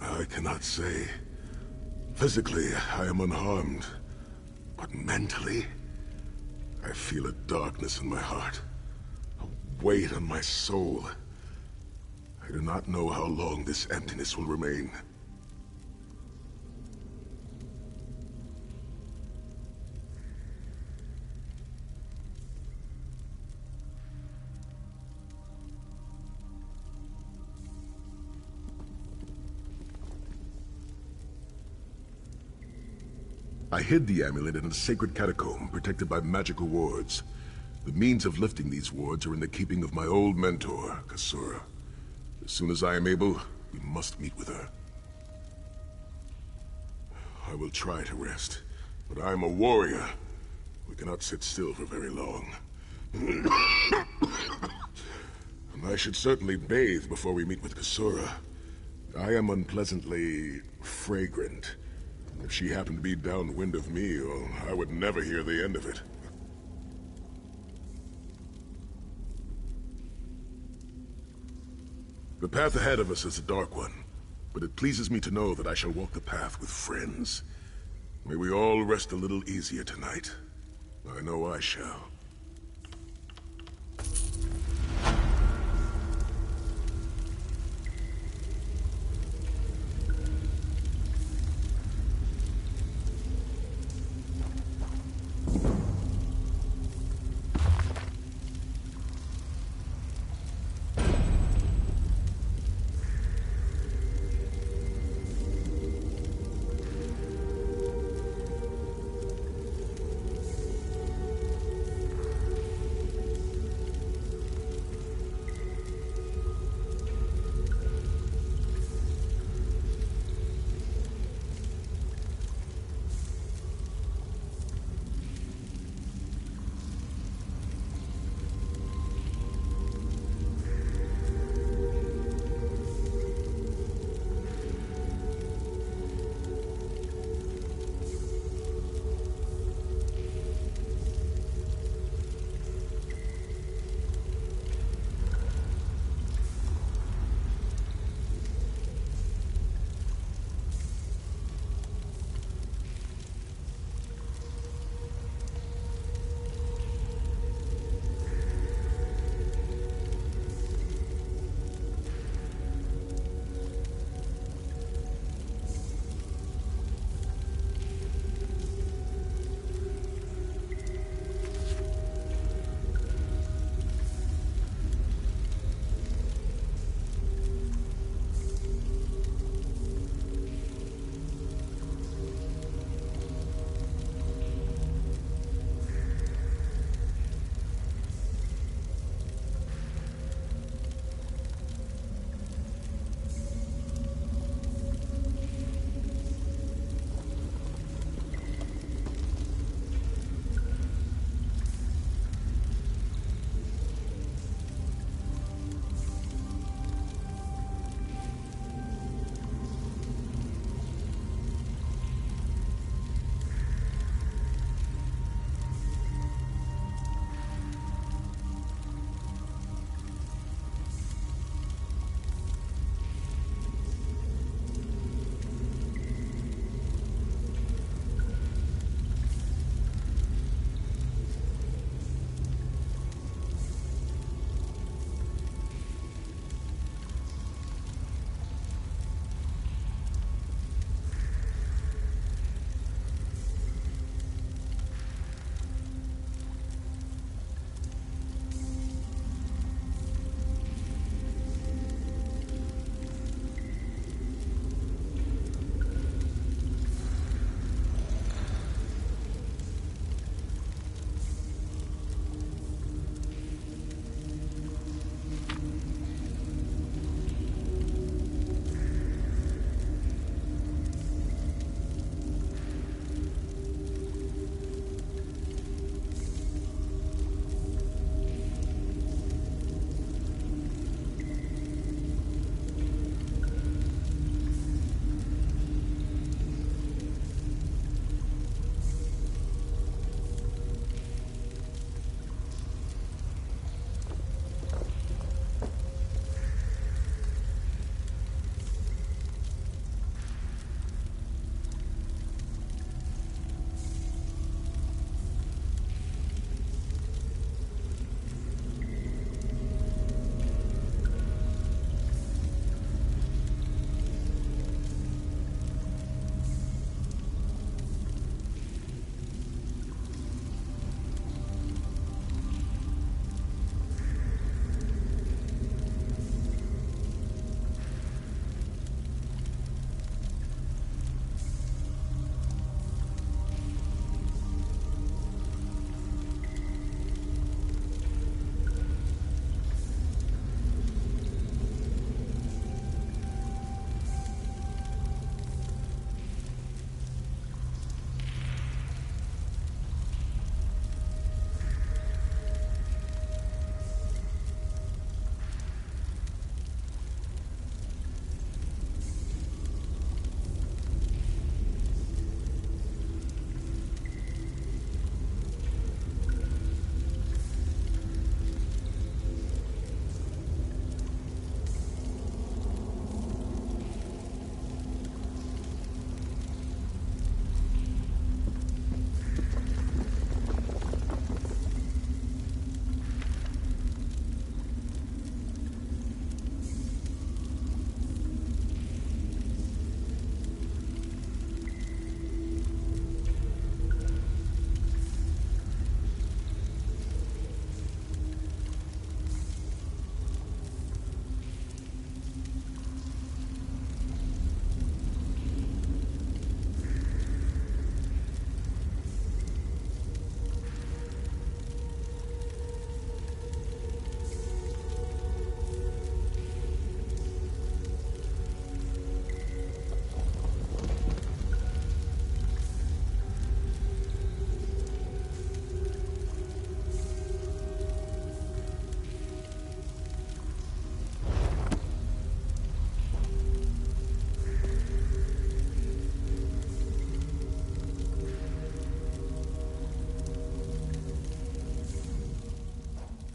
I cannot say. Physically, I am unharmed. But mentally, I feel a darkness in my heart. A weight on my soul. I do not know how long this emptiness will remain. I hid the amulet in a sacred catacomb protected by magical wards. The means of lifting these wards are in the keeping of my old mentor, Kasura. As soon as I am able, we must meet with her. I will try to rest, but I am a warrior. We cannot sit still for very long. And I should certainly bathe before we meet with Kasura. I am unpleasantly fragrant. If she happened to be downwind of me, well, I would never hear the end of it. The path ahead of us is a dark one, but it pleases me to know that I shall walk the path with friends. May we all rest a little easier tonight. I know I shall.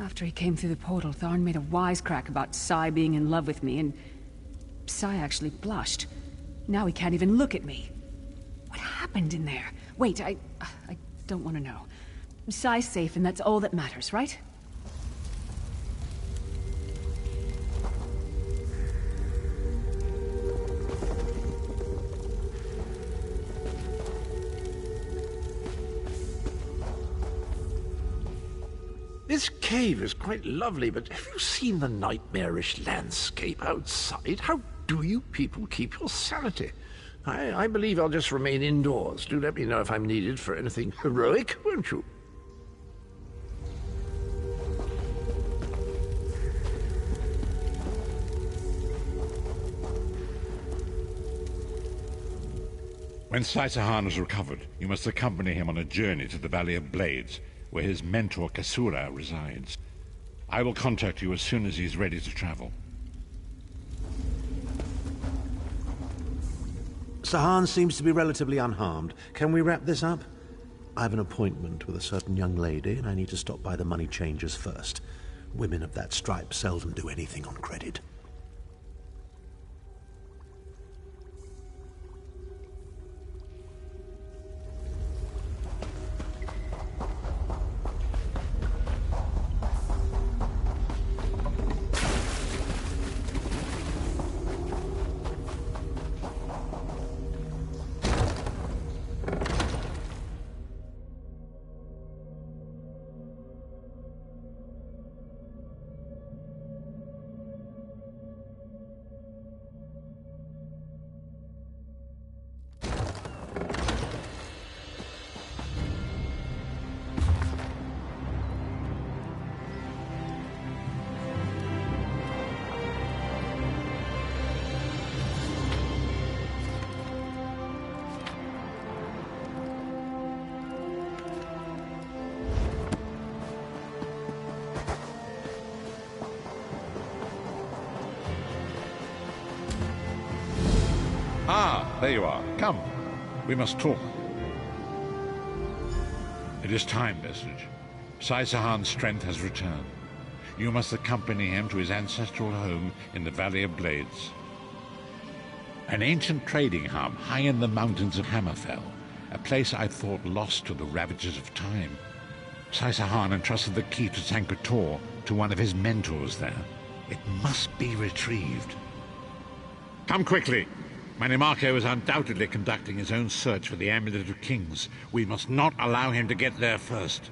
After he came through the portal, Tharn made a wisecrack about Sai being in love with me, and Sai actually blushed. Now he can't even look at me. What happened in there? Wait, I don't want to know. Sai's safe, and that's all that matters, right? This cave is quite lovely, but have you seen the nightmarish landscape outside? How do you people keep your sanity? I believe I'll just remain indoors. Do let me know if I'm needed for anything heroic, won't you? When Sai-Sahan is recovered, you must accompany him on a journey to the Valley of Blades, where his mentor Kasura resides. I will contact you as soon as he's ready to travel. Sahan seems to be relatively unharmed. Can we wrap this up? I have an appointment with a certain young lady, and I need to stop by the money changers first. Women of that stripe seldom do anything on credit. Ah, there you are. Come. We must talk. It is time, Vestige. Sai-Sahan's strength has returned. You must accompany him to his ancestral home in the Valley of Blades. An ancient trading hub high in the mountains of Hammerfell, a place I thought lost to the ravages of time. Sai-Sahan entrusted the key to Sankar to one of his mentors there. It must be retrieved. Come quickly! Manimarco is undoubtedly conducting his own search for the Amulet of Kings. We must not allow him to get there first.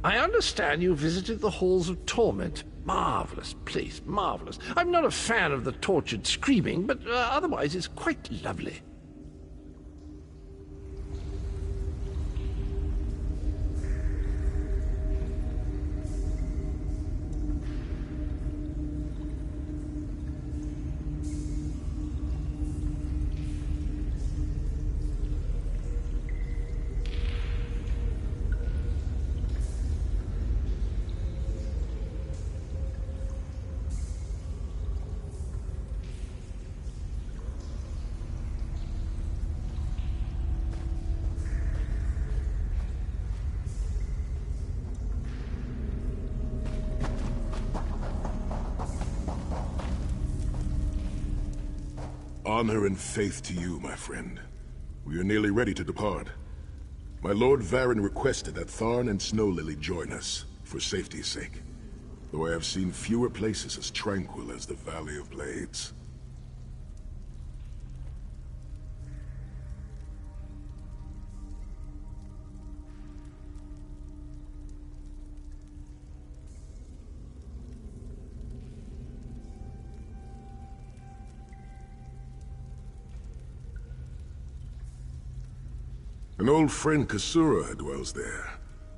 I understand you visited the Halls of Torment. Marvelous place, marvelous. I'm not a fan of the tortured screaming, but otherwise it's quite lovely. Honor and faith to you, my friend. We are nearly ready to depart. My Lord Varen requested that Tharn and Snow Lily join us, for safety's sake. Though I have seen fewer places as tranquil as the Valley of Blades. An old friend, Kasura, dwells there.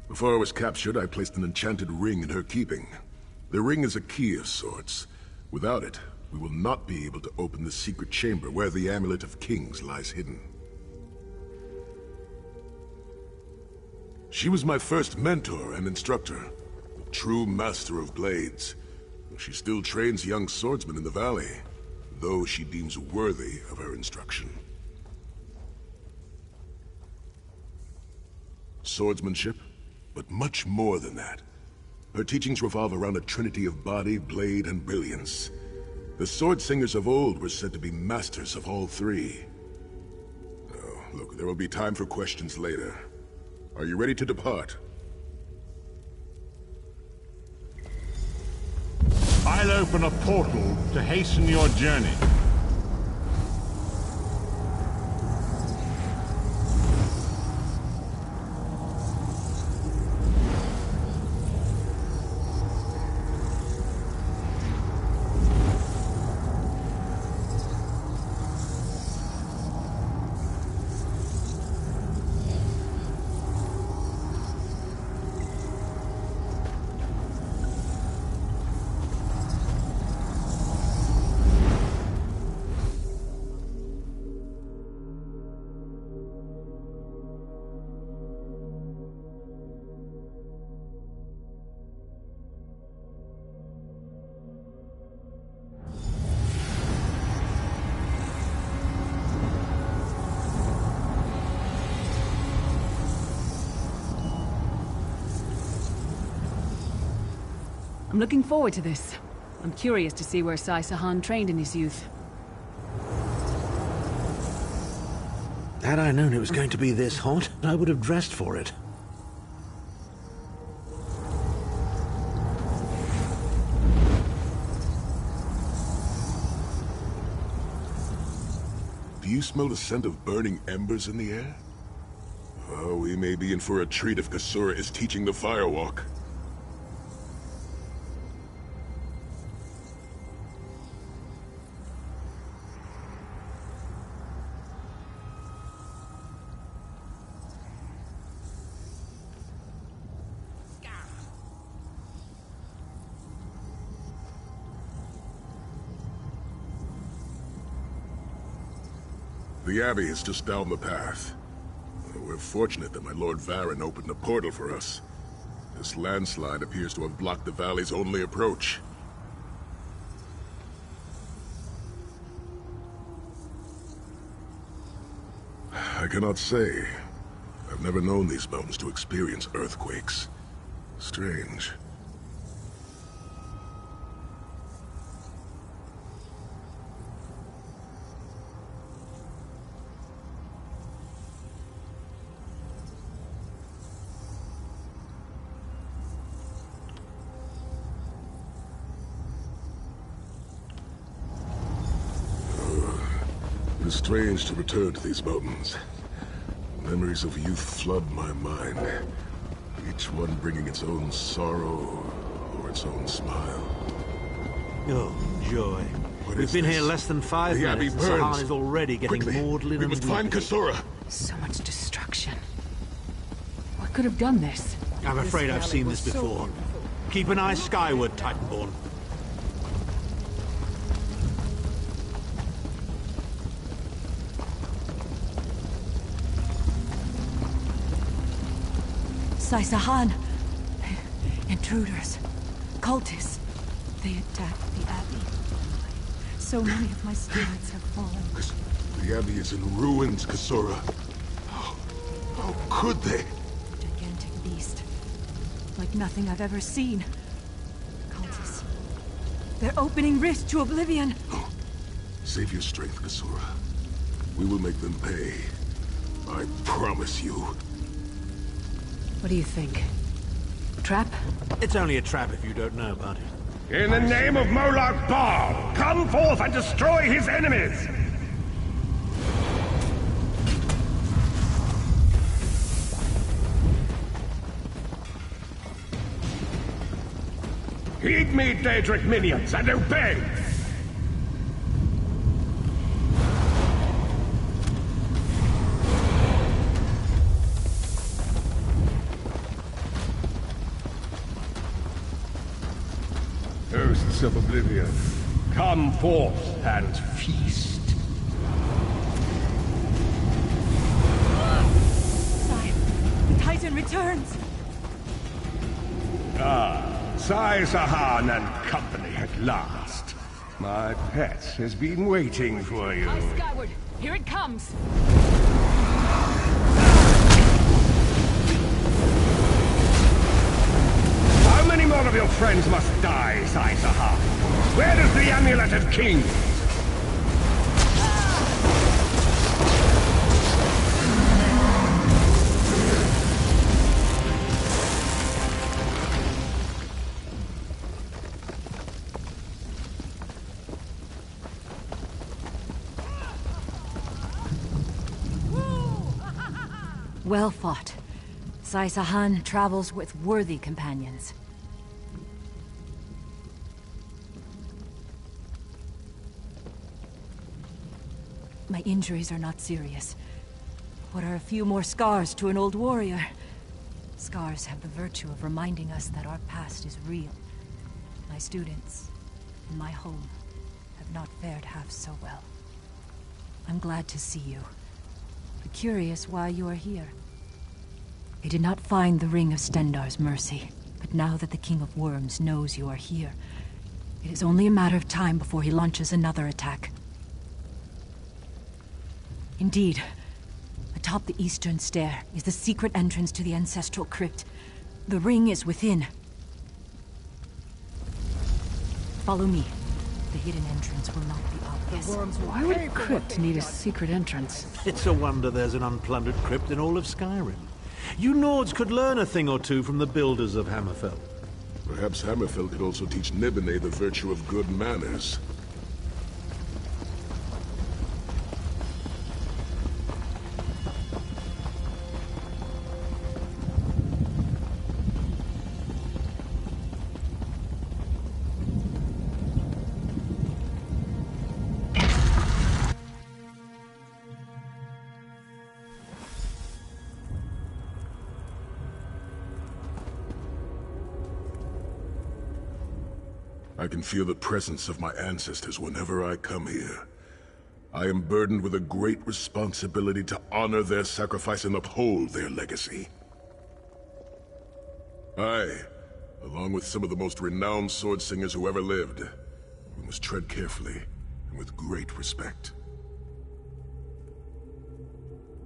Before I was captured, I placed an enchanted ring in her keeping. The ring is a key of sorts. Without it, we will not be able to open the secret chamber where the Amulet of Kings lies hidden. She was my first mentor and instructor, a true master of blades. She still trains young swordsmen in the valley, though she deems worthy of her instruction. Swordsmanship, but much more than that. Her teachings revolve around a trinity of body, blade, and brilliance. The sword singers of old were said to be masters of all three. Oh, look, there will be time for questions later. Are you ready to depart? I'll open a portal to hasten your journey. I'm looking forward to this. I'm curious to see where Sai Sahan trained in his youth. Had I known it was going to be this hot, I would have dressed for it. Do you smell the scent of burning embers in the air? Oh, we may be in for a treat if Kasura is teaching the firewalk. The Abbey is just down the path. We're fortunate that my Lord Varen opened a portal for us. This landslide appears to have blocked the valley's only approach. I cannot say. I've never known these mountains to experience earthquakes. Strange. It is strange to return to these mountains. Memories of youth flood my mind, each one bringing its own sorrow or its own smile. Oh, joy. We've been here less than 5 the minutes, and Sahan is already getting maudlin. We must find Kasura! So much destruction. What could have done this? I'm afraid I've seen this before. Keep an eye skyward, Titanborn. Sai Sahan. Intruders. Cultists. They attacked the Abbey. So many of my students have fallen. The Abbey is in ruins, Kasura. How could they? Gigantic beast. Like nothing I've ever seen. Cultists. They're opening rifts to oblivion. Save your strength, Kasura. We will make them pay. I promise you. What do you think? Trap? It's only a trap if you don't know about it. In the name of Molag Bal, come forth and destroy his enemies! Heed me, Daedric minions, and obey! Hosts of Oblivion, come forth and feast. Sai, the Titan returns! Sai Sahan and company at last. My pet has been waiting for you. Eye skyward! Here it comes! How many more of your friends must die, Sai Sahan? Where is the Amulet of Kings? Well fought. Sai Sahan travels with worthy companions. My injuries are not serious. What are a few more scars to an old warrior? Scars have the virtue of reminding us that our past is real. My students, and my home, have not fared half so well. I'm glad to see you, but curious why you are here. I did not find the Ring of Stendarr's mercy, but now that the King of Worms knows you are here, it is only a matter of time before he launches another attack. Indeed, atop the eastern stair is the secret entrance to the ancestral crypt. The ring is within. Follow me. The hidden entrance will not be obvious. Why would a crypt need a secret entrance? It's a wonder there's an unplundered crypt in all of Skyrim. You Nords could learn a thing or two from the builders of Hammerfell. Perhaps Hammerfell could also teach Nibene the virtue of good manners. I can feel the presence of my ancestors whenever I come here. I am burdened with a great responsibility to honor their sacrifice and uphold their legacy. I, along with some of the most renowned sword singers who ever lived, we must tread carefully and with great respect.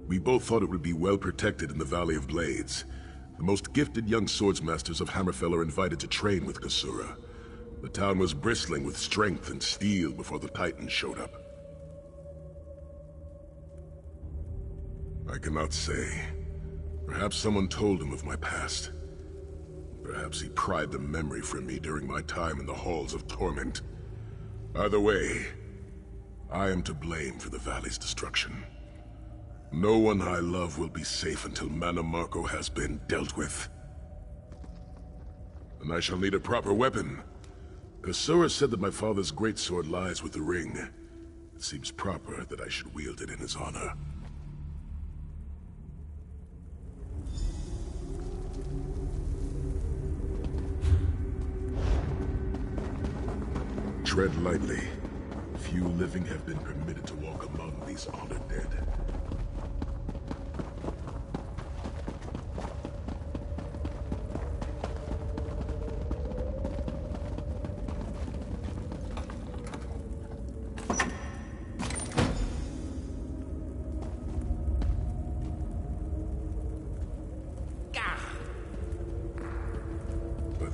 We both thought it would be well protected in the Valley of Blades. The most gifted young swordsmasters of Hammerfell are invited to train with Kasura. The town was bristling with strength and steel before the Titans showed up. I cannot say. Perhaps someone told him of my past. Perhaps he pried the memory from me during my time in the Halls of Torment. Either way, I am to blame for the valley's destruction. No one I love will be safe until Manamarco has been dealt with. And I shall need a proper weapon. Kasura said that my father's greatsword lies with the ring. It seems proper that I should wield it in his honor. Tread lightly. Few living have been permitted to walk among these honored dead.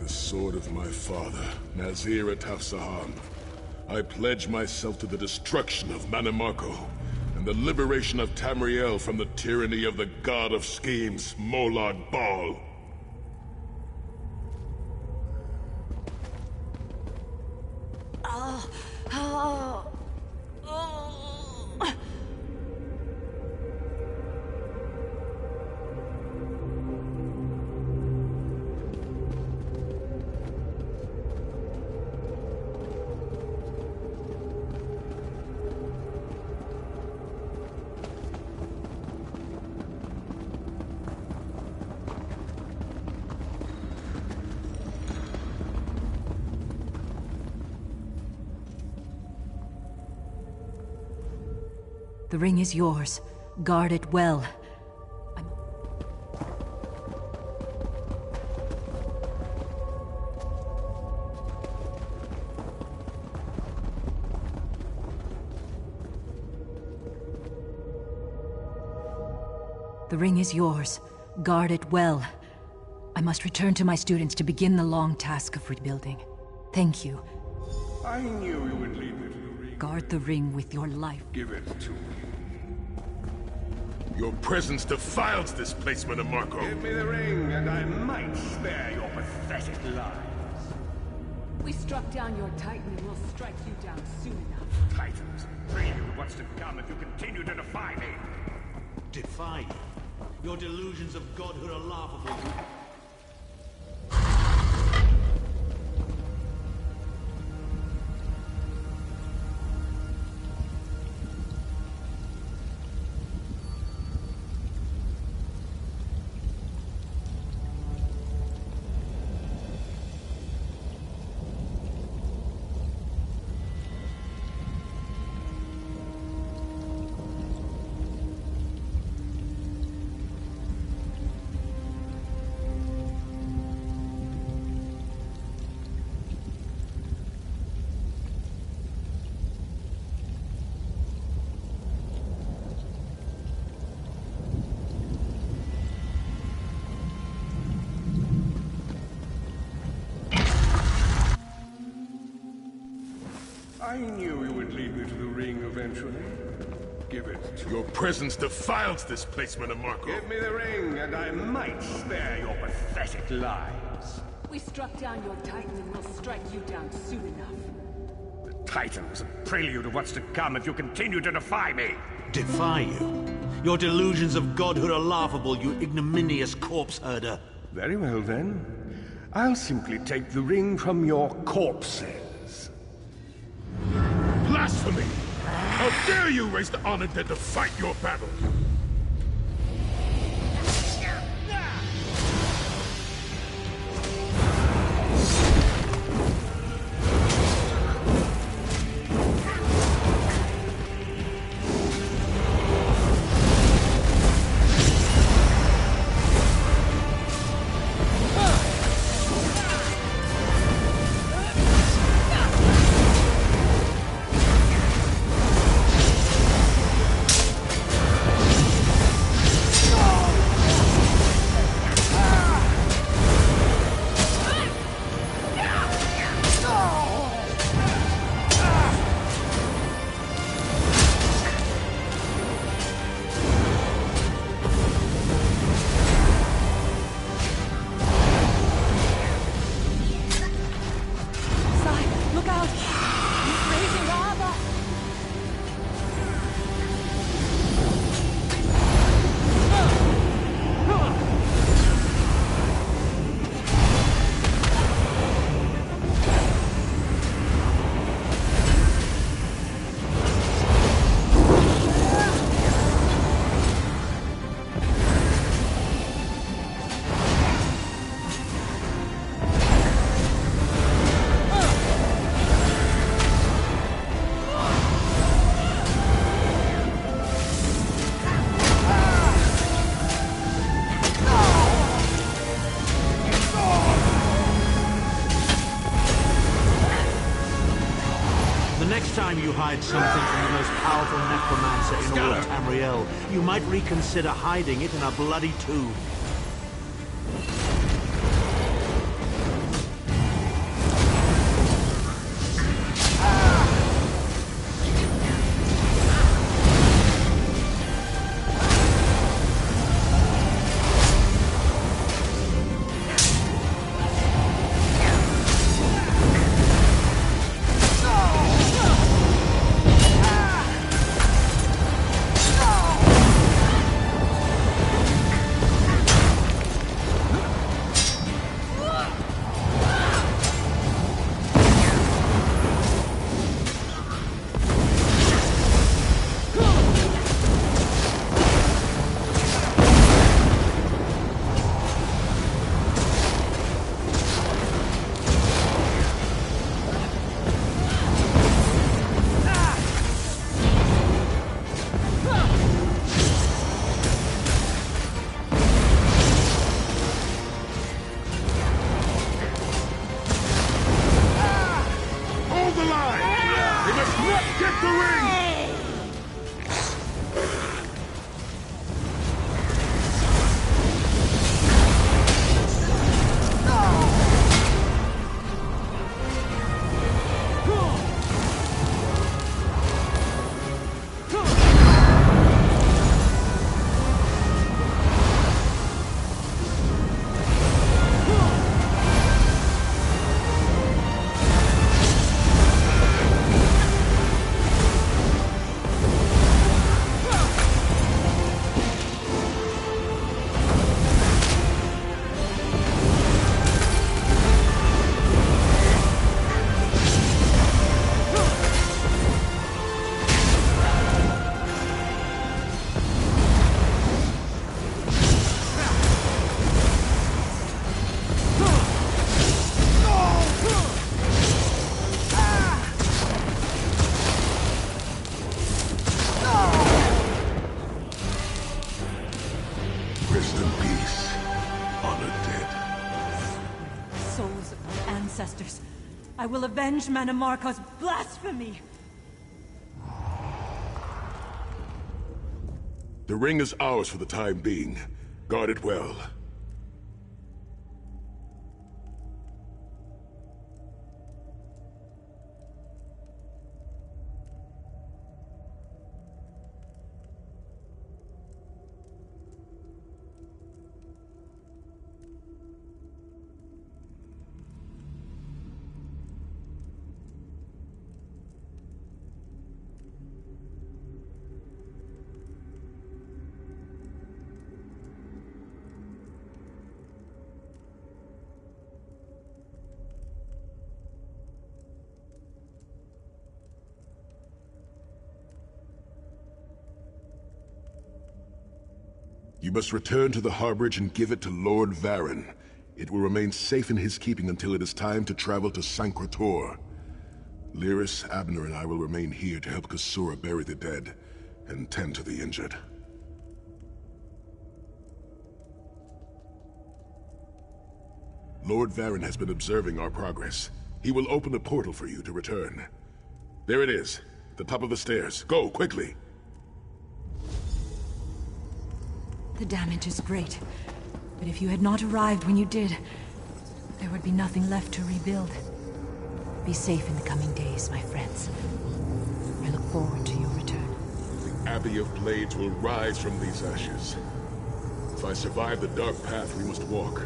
Sword of my father, Nazir Ataf Sahan. I pledge myself to the destruction of Manimarco and the liberation of Tamriel from the tyranny of the god of schemes, Molag Bal. The ring is yours. Guard it well. The ring is yours. Guard it well. I must return to my students to begin the long task of rebuilding. Thank you. I knew you would lead me to the ring. Guard the ring with your life. Give it to me. Your presence defiles this place, Manimarco. Give me the ring, and I might spare your pathetic lives. We struck down your Titan and we'll strike you down soon enough. Titans, prelude what's to come if you continue to defy me. Defy you? Your delusions of godhood are laughable. I knew you would lead me to the ring eventually. Give it to me. Your presence defiles this place, Manimarco. Give me the ring, and I might spare your pathetic lives. We struck down your Titan and we'll strike you down soon enough. The Titan was a prelude of what's to come if you continue to defy me. Defy you? Your delusions of godhood are laughable, you ignominious corpse herder. Very well, then. I'll simply take the ring from your corpses. Blasphemy! How dare you raise the honored dead to fight your battle? You hide something from the most powerful necromancer in all of Tamriel. You might reconsider hiding it in a bloody tomb. ancestors. I will avenge Manamarco's blasphemy! The ring is ours for the time being. Guard it well. You must return to the harborage and give it to Lord Varen. It will remain safe in his keeping until it is time to travel to Sancretor. Lyris, Abner, and I will remain here to help Kasura bury the dead and tend to the injured. Lord Varen has been observing our progress. He will open a portal for you to return. There it is, at the top of the stairs. Go, quickly! The damage is great, but if you had not arrived when you did, there would be nothing left to rebuild. Be safe in the coming days, my friends. I look forward to your return. The Abbey of Blades will rise from these ashes. If I survive the dark path we must walk,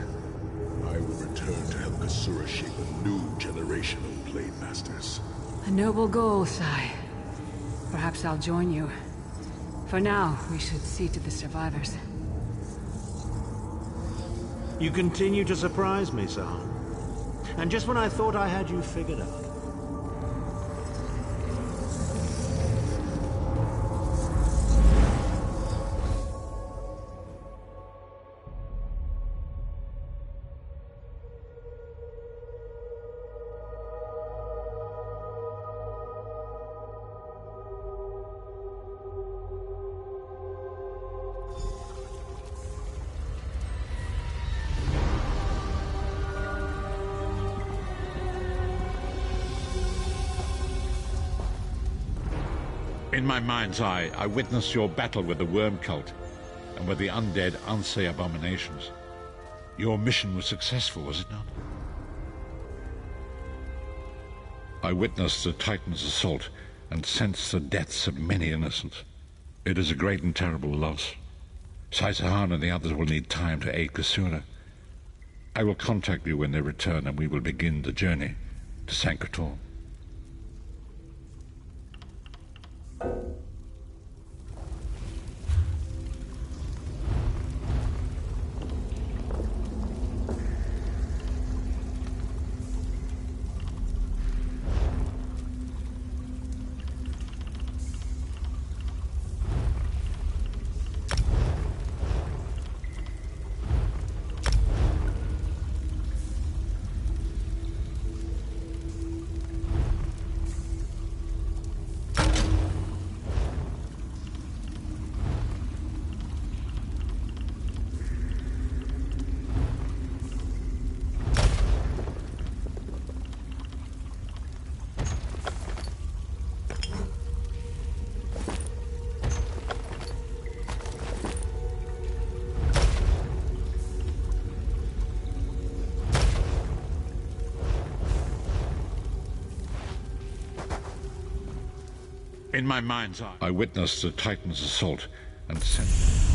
I will return to help Kasura shape a new generation of Blade Masters. A noble goal, Sai. Perhaps I'll join you. For now, we should see to the survivors. You continue to surprise me, Sahan. And just when I thought I had you figured out. In my mind's eye, I witnessed your battle with the worm cult and with the undead Ansei abominations. Your mission was successful, was it not? I witnessed the Titan's assault and sensed the deaths of many innocents. It is a great and terrible loss. Sahan and the others will need time to aid Kasura. I will contact you when they return and we will begin the journey to Sancretor. In my mind's eye, I witnessed the Titan's assault and sensed...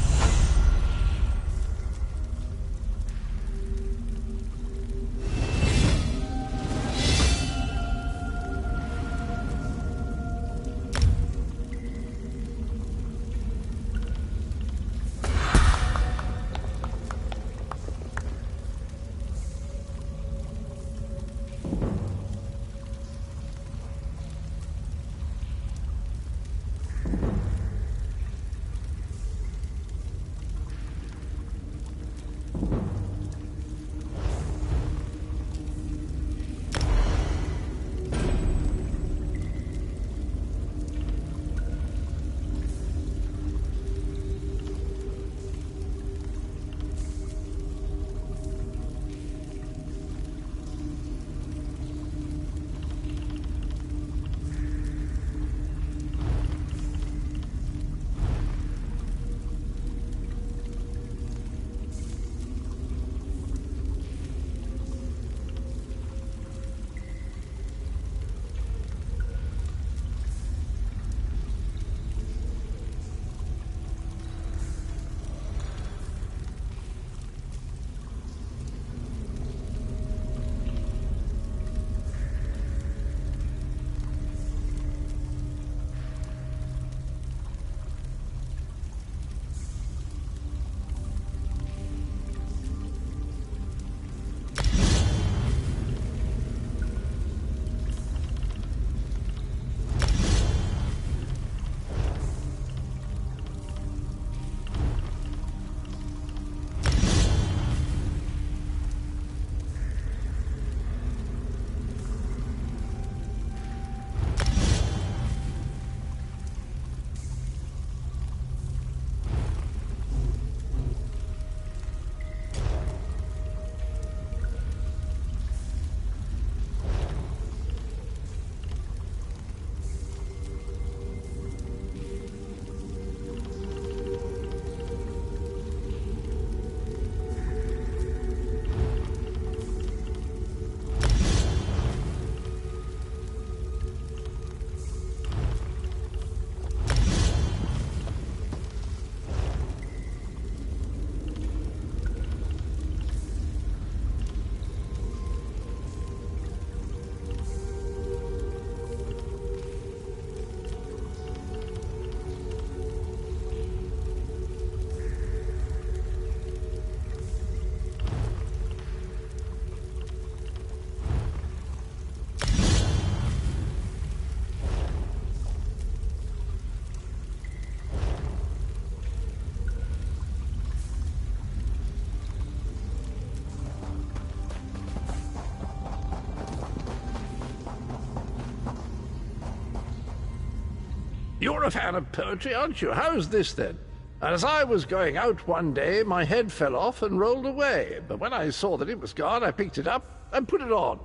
You're a fan of poetry, aren't you? How's this, then? As I was going out one day, my head fell off and rolled away. But when I saw that it was gone, I picked it up and put it on.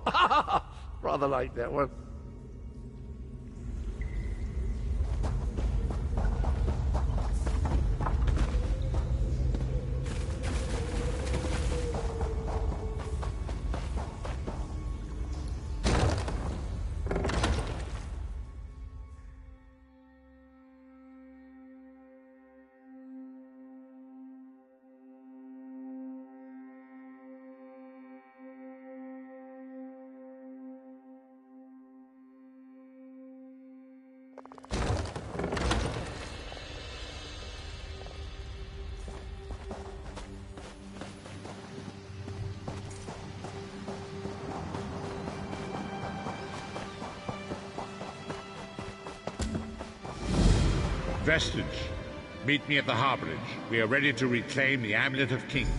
Rather like that one. Vestige, meet me at the harborage. We are ready to reclaim the Amulet of Kings.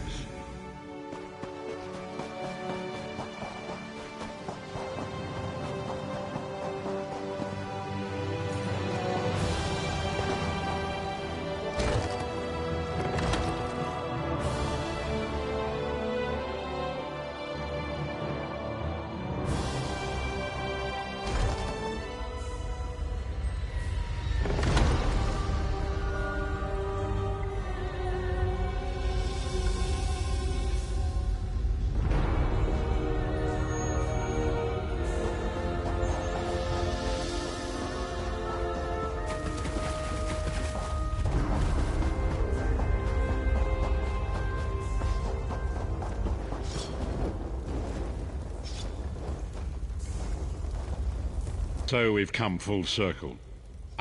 So we've come full circle.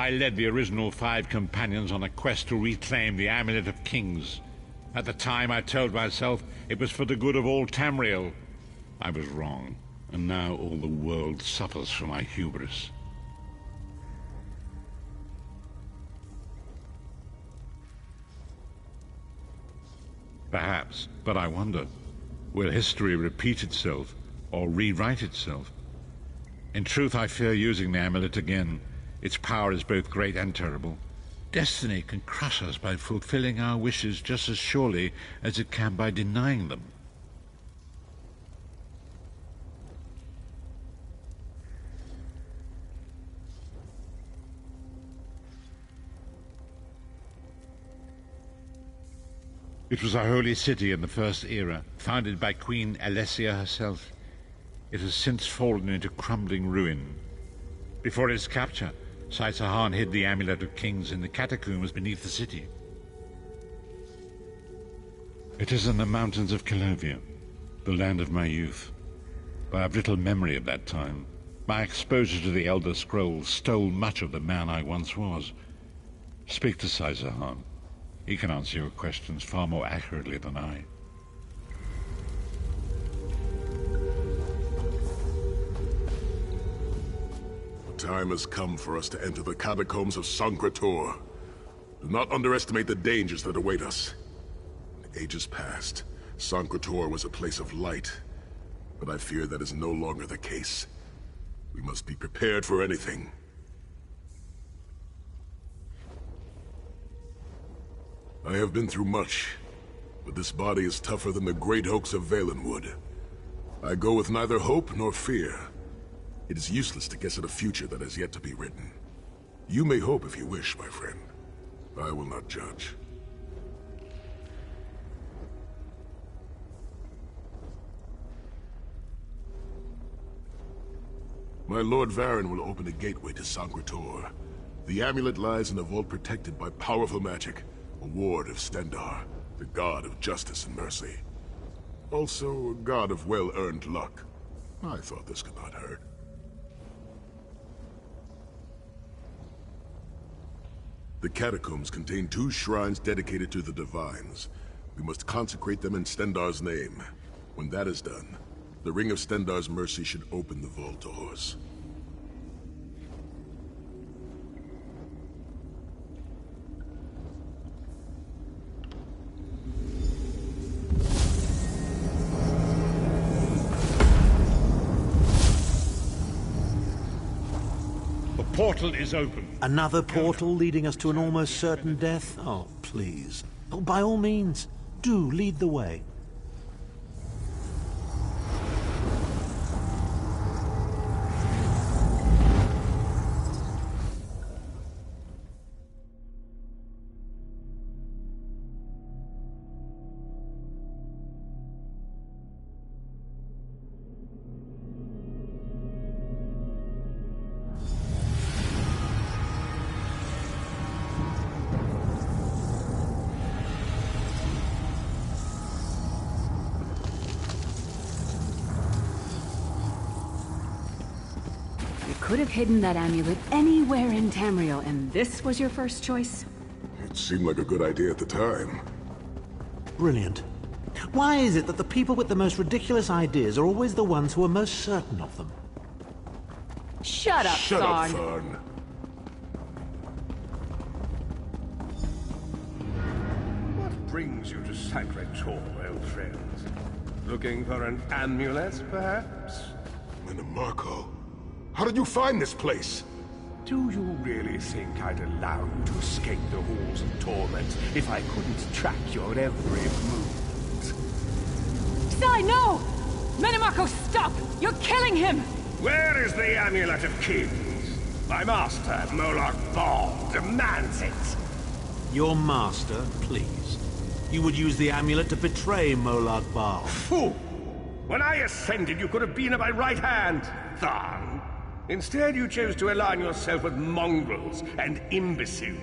I led the original 5 companions on a quest to reclaim the Amulet of Kings. At the time, I told myself it was for the good of all Tamriel. I was wrong, and now all the world suffers from my hubris. Perhaps, but I wonder, will history repeat itself or rewrite itself? In truth, I fear using the amulet again. Its power is both great and terrible. Destiny can crush us by fulfilling our wishes just as surely as it can by denying them. It was a holy city in the First Era, founded by Queen Alessia herself. It has since fallen into crumbling ruin. Before its capture, Saitsahan hid the Amulet of Kings in the catacombs beneath the city. It is in the mountains of Calovia, the land of my youth. But I have little memory of that time. My exposure to the Elder Scrolls stole much of the man I once was. Speak to Saitsahan. He can answer your questions far more accurately than I. The time has come for us to enter the catacombs of Sankrator. Do not underestimate the dangers that await us. In ages past, Sankrator was a place of light, but I fear that is no longer the case. We must be prepared for anything. I have been through much, but this body is tougher than the great oaks of Valenwood. I go with neither hope nor fear. It is useless to guess at a future that has yet to be written. You may hope if you wish, my friend. I will not judge. My Lord Varen will open a gateway to Sankrator. The amulet lies in a vault protected by powerful magic, a ward of Stendarr, the god of justice and mercy. Also, a god of well-earned luck. I thought this could not hurt. The catacombs contain 2 shrines dedicated to the Divines. We must consecrate them in Stendarr's name. When that is done, the Ring of Stendarr's mercy should open the vault doors. The The portal is open. Another portal leading us to an almost certain death? Oh, please. Oh, by all means, do lead the way. Could have hidden that amulet anywhere in Tamriel, and this was your first choice? It seemed like a good idea at the time. Brilliant. Why is it that the people with the most ridiculous ideas are always the ones who are most certain of them? Shut up, Shut up, Thorn. Thorn. What brings you to Sacred Tor, old friends? Looking for an amulet, perhaps? Manamarco, how did you find this place? Do you really think I'd allow you to escape the halls of torment if I couldn't track your every movement? Sai, no! Manamarco, stop! You're killing him! Where is the Amulet of Kings? My master, Moloch Ball, demands it! Your master, please. You would use the amulet to betray Moloch Baal. Fool! When I ascended, you could have been at my right hand, Tharn. Instead, you chose to align yourself with mongrels and imbeciles.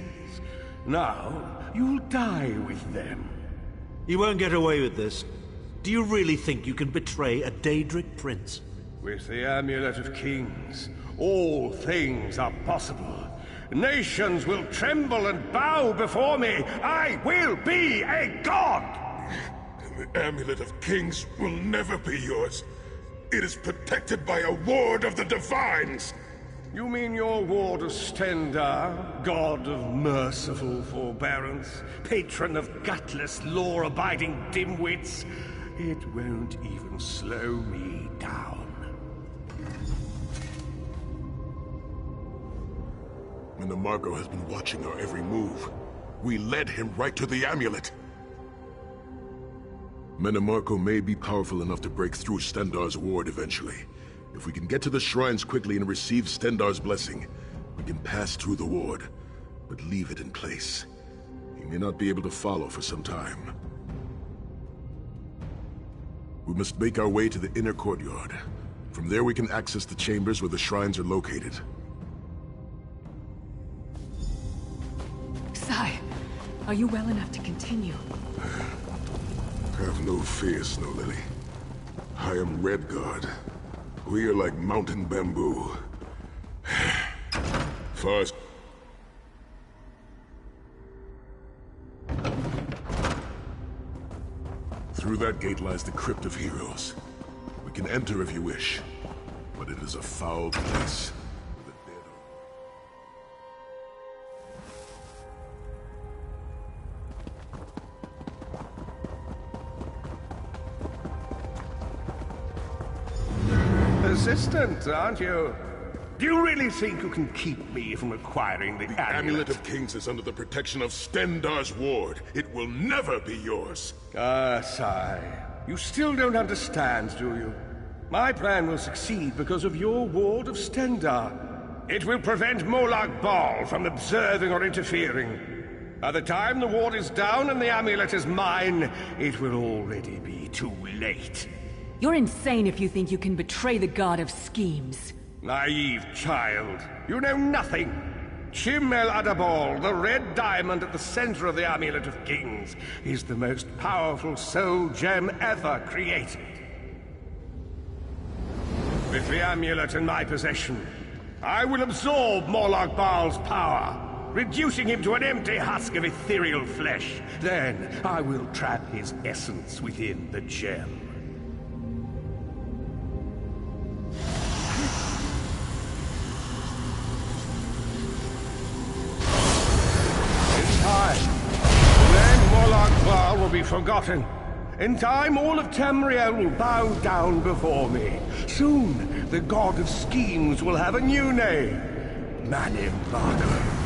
Now, you'll die with them. You won't get away with this. Do you really think you can betray a Daedric prince? With the Amulet of Kings, all things are possible. Nations will tremble and bow before me. I will be a god! The Amulet of Kings will never be yours. It is protected by a ward of the Divines! You mean your ward of Stendarr, god of merciful forbearance, patron of gutless, law-abiding dimwits? It won't even slow me down. Manamarco has been watching our every move. We led him right to the amulet. Manamarco may be powerful enough to break through Stendarr's ward eventually. If we can get to the shrines quickly and receive Stendarr's blessing, we can pass through the ward, but leave it in place. He may not be able to follow for some time. We must make our way to the inner courtyard. From there we can access the chambers where the shrines are located. Sai, are you well enough to continue? Have no fear, Snow Lily. I am Redguard. We are like mountain bamboo. First. Through that gate lies the Crypt of Heroes. We can enter if you wish, but it is a foul place. Persistent, aren't you? Do you really think you can keep me from acquiring the amulet? The Amulet of Kings is under the protection of Stendarr's ward. It will never be yours. Ah, Sai. You still don't understand, do you? My plan will succeed because of your ward of Stendarr. It will prevent Moloch Ball from observing or interfering. By the time the ward is down and the amulet is mine, it will already be too late. You're insane if you think you can betray the god of schemes. Naive child. You know nothing. Chim El Adabal, the red diamond at the center of the Amulet of Kings, is the most powerful soul gem ever created. With the amulet in my possession, I will absorb Moloch Baal's power, reducing him to an empty husk of ethereal flesh. Then I will trap his essence within the gem. Then Moloch Baal will be forgotten. In time, all of Tamriel will bow down before me. Soon, the god of schemes will have a new name. Manny Marco.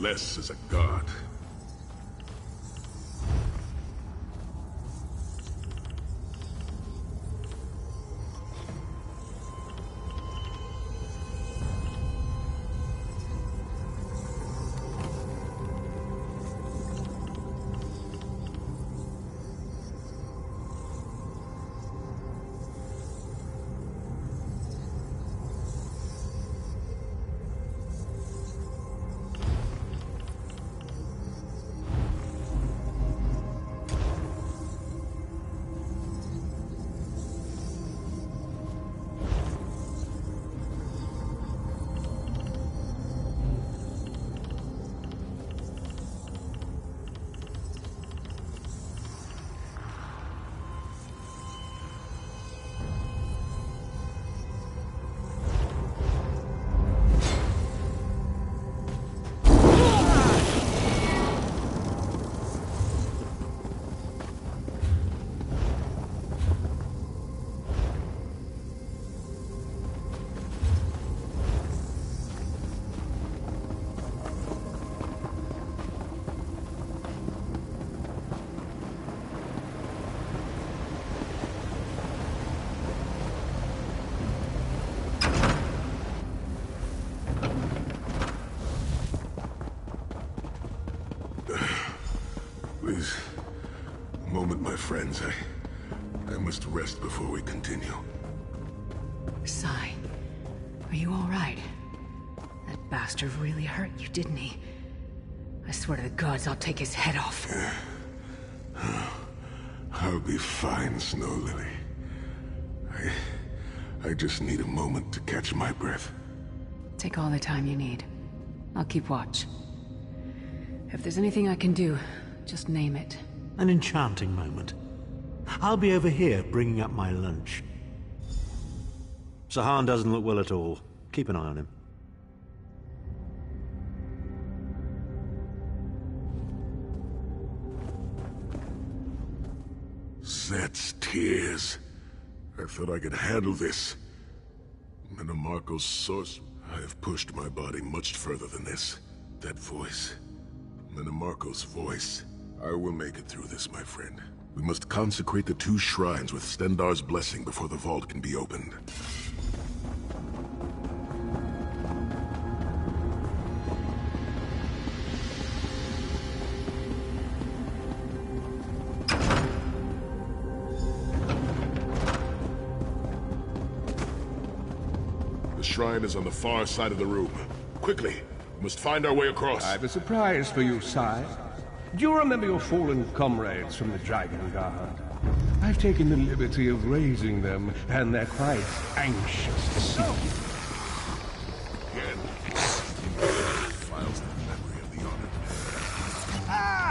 Less as a god. Please, a moment, my friends. I must rest before we continue. Sai, are you all right? That bastard really hurt you, didn't he? I swear to the gods, I'll take his head off. I'll be fine, Snow Lily. I just need a moment to catch my breath. Take all the time you need. I'll keep watch. If there's anything I can do, just name it. An enchanting moment. I'll be over here bringing up my lunch. Sahan doesn't look well at all. Keep an eye on him. Set's tears. I thought I could handle this. Manamarco's source. I have pushed my body much further than this. That voice. Manamarco's voice. I will make it through this, my friend. We must consecrate the 2 shrines with Stendarr's blessing before the vault can be opened. The shrine is on the far side of the room. Quickly, we must find our way across. I've a surprise for you, Sai. Do you remember your fallen comrades from the Dragon Guard? I've taken the liberty of raising them, and they're quite anxious to see you. Again, files the memory of the honored.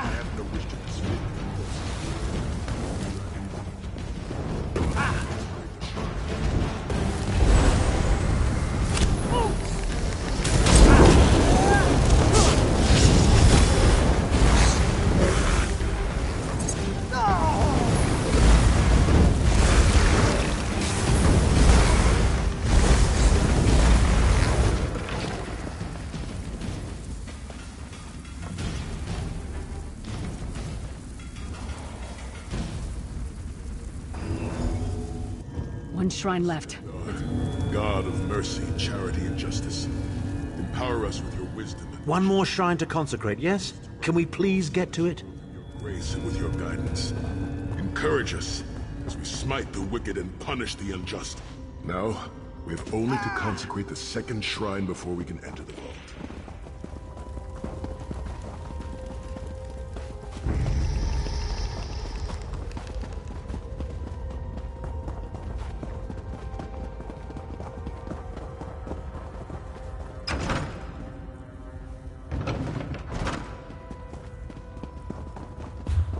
One shrine left. God of mercy, charity, and justice, empower us with your wisdom and One more shrine to consecrate, yes? Can we please get to it? grace and with your guidance. Encourage us as we smite the wicked and punish the unjust. Now, we have only to consecrate the second shrine before we can enter the vault.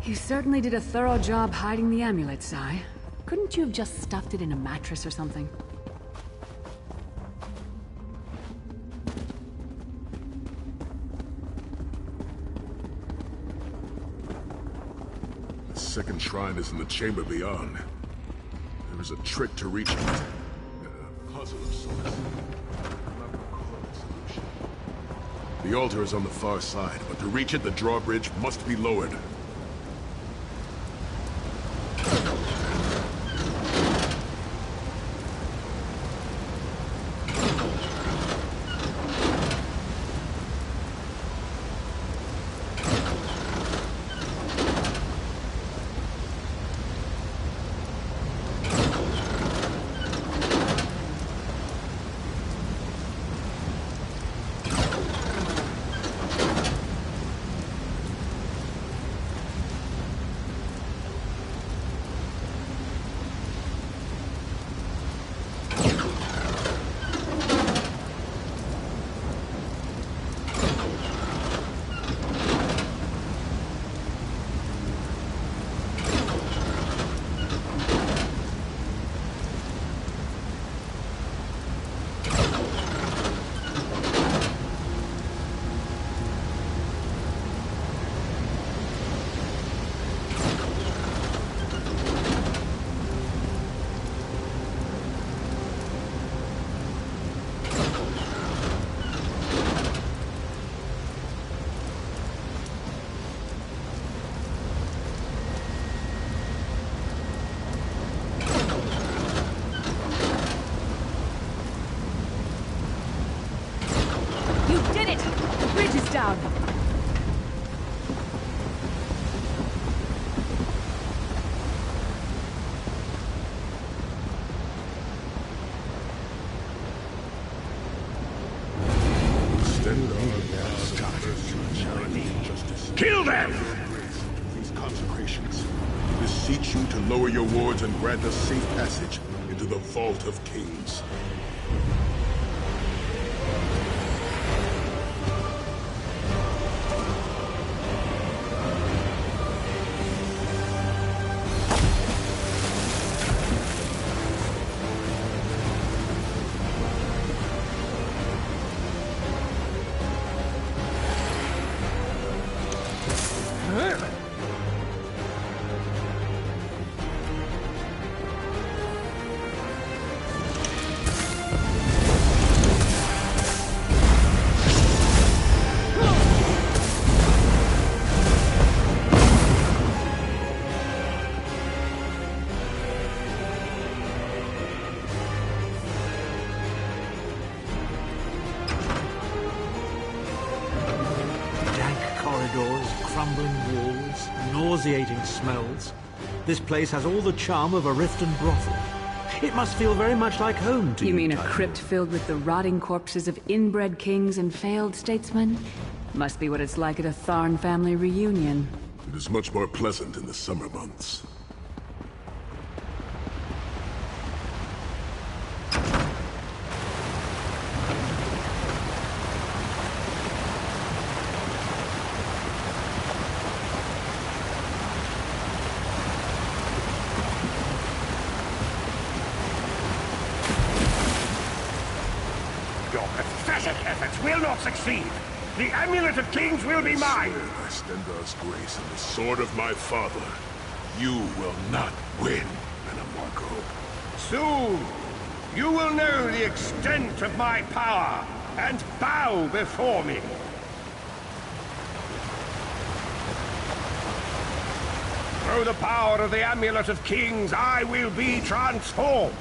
You certainly did a thorough job hiding the amulet, Sai. Couldn't you have just stuffed it in a mattress or something? The second shrine is in the chamber beyond. There is a trick to reach it. A puzzle of sorts. The altar is on the far side, but to reach it, the drawbridge must be lowered. Down. Kill them! These consecrations beseech you to lower your wards and grant us safe passage into the Vault of Kings. Crumbling walls, nauseating smells. This place has all the charm of a Riften brothel. It must feel very much like home to you. You mean a crypt filled with the rotting corpses of inbred kings and failed statesmen? Must be what it's like at a Tharn family reunion. It is much more pleasant in the summer months. Will not succeed. The Amulet of Kings will be mine. By Stendar's grace and the sword of my father, you will not win, Manamarco. Soon, you will know the extent of my power and bow before me. Through the power of the Amulet of Kings, I will be transformed.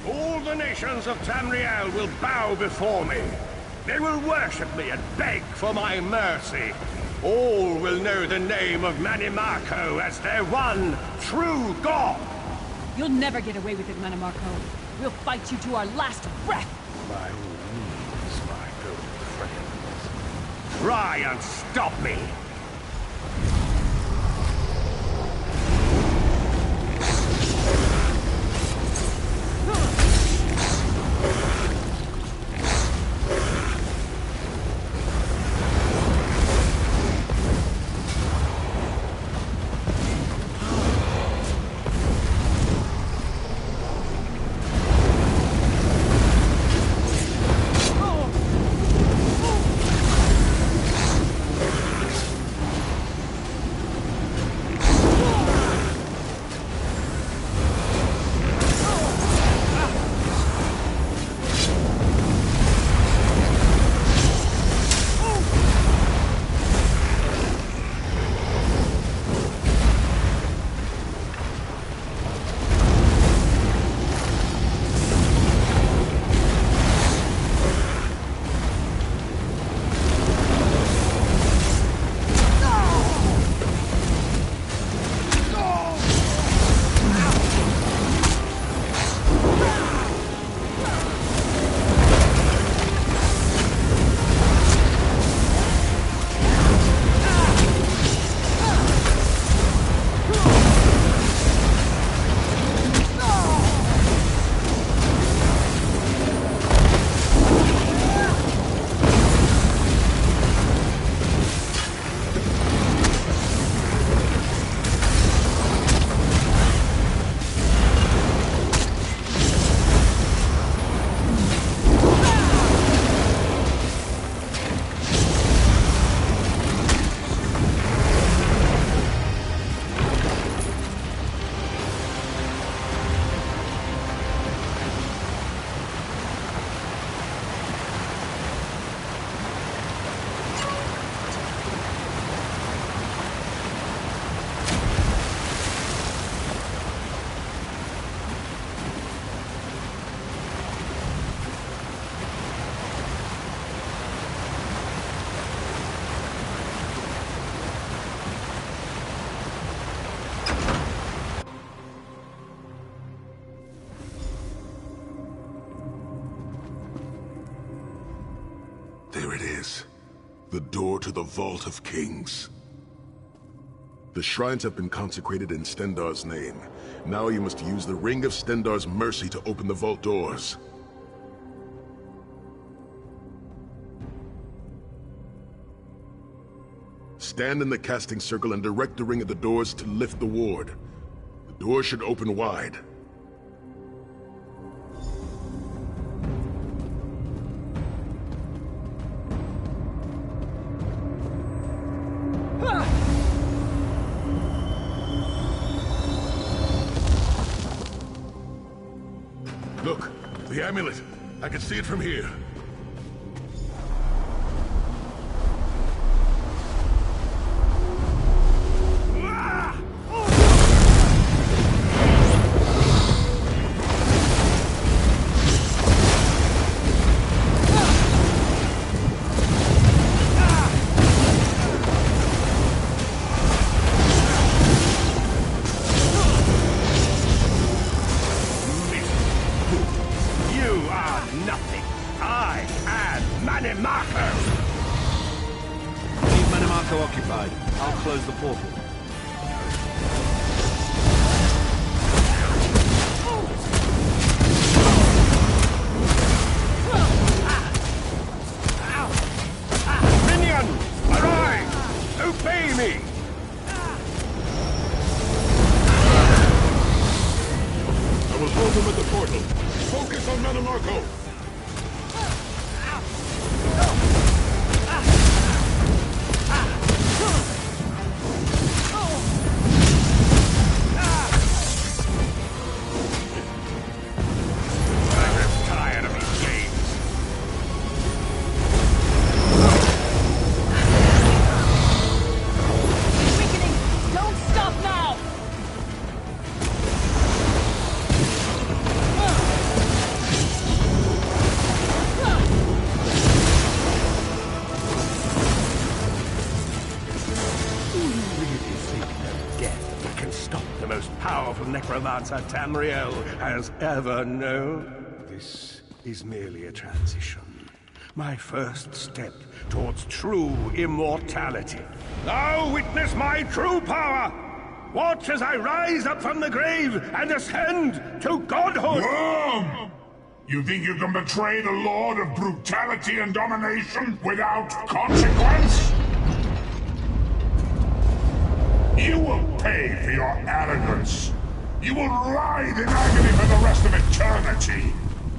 All the nations of Tamriel will bow before me. They will worship me and beg for my mercy. All will know the name of Manimarco as their one true god. You'll never get away with it, Manimarco. We'll fight you to our last breath. By all means, my good friends. Try and stop me. There it is. The door to the Vault of Kings. The shrines have been consecrated in Stendarr's name. Now you must use the Ring of Stendarr's mercy to open the vault doors. Stand in the casting circle and direct the ring at the doors to lift the ward. The door should open wide. Look, the amulet. I can see it from here. Occupied. I'll close the portal. Minions, arise! Obey me! I will hold them at the portal. Focus on Manimarco. the most powerful necromancer Tamriel has ever known. This is merely a transition. My first step towards true immortality. Now witness my true power! Watch as I rise up from the grave and ascend to godhood! Worm! You think you can betray the Lord of Brutality and Domination without consequence? You will pay for your arrogance. You will writhe in agony for the rest of eternity.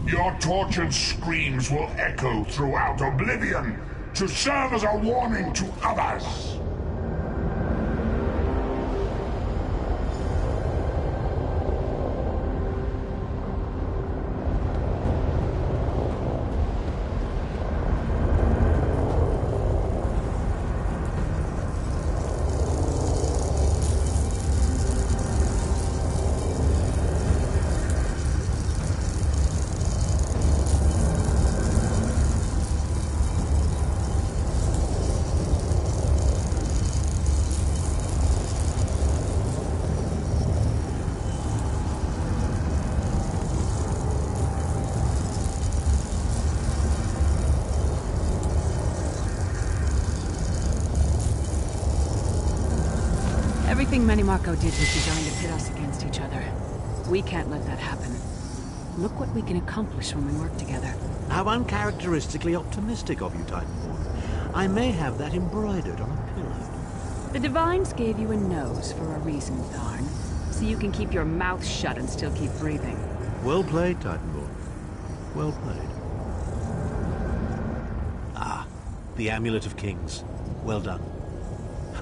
Your tortured screams will echo throughout oblivion to serve as a warning to others. Everything Manimarco did was designed to pit us against each other. We can't let that happen. Look what we can accomplish when we work together. How uncharacteristically optimistic of you, Titanborn. I may have that embroidered on a pillow. The Divines gave you a nose for a reason, Tharn. So you can keep your mouth shut and still keep breathing. Well played, Titanborn. Well played. Ah, the Amulet of Kings. Well done.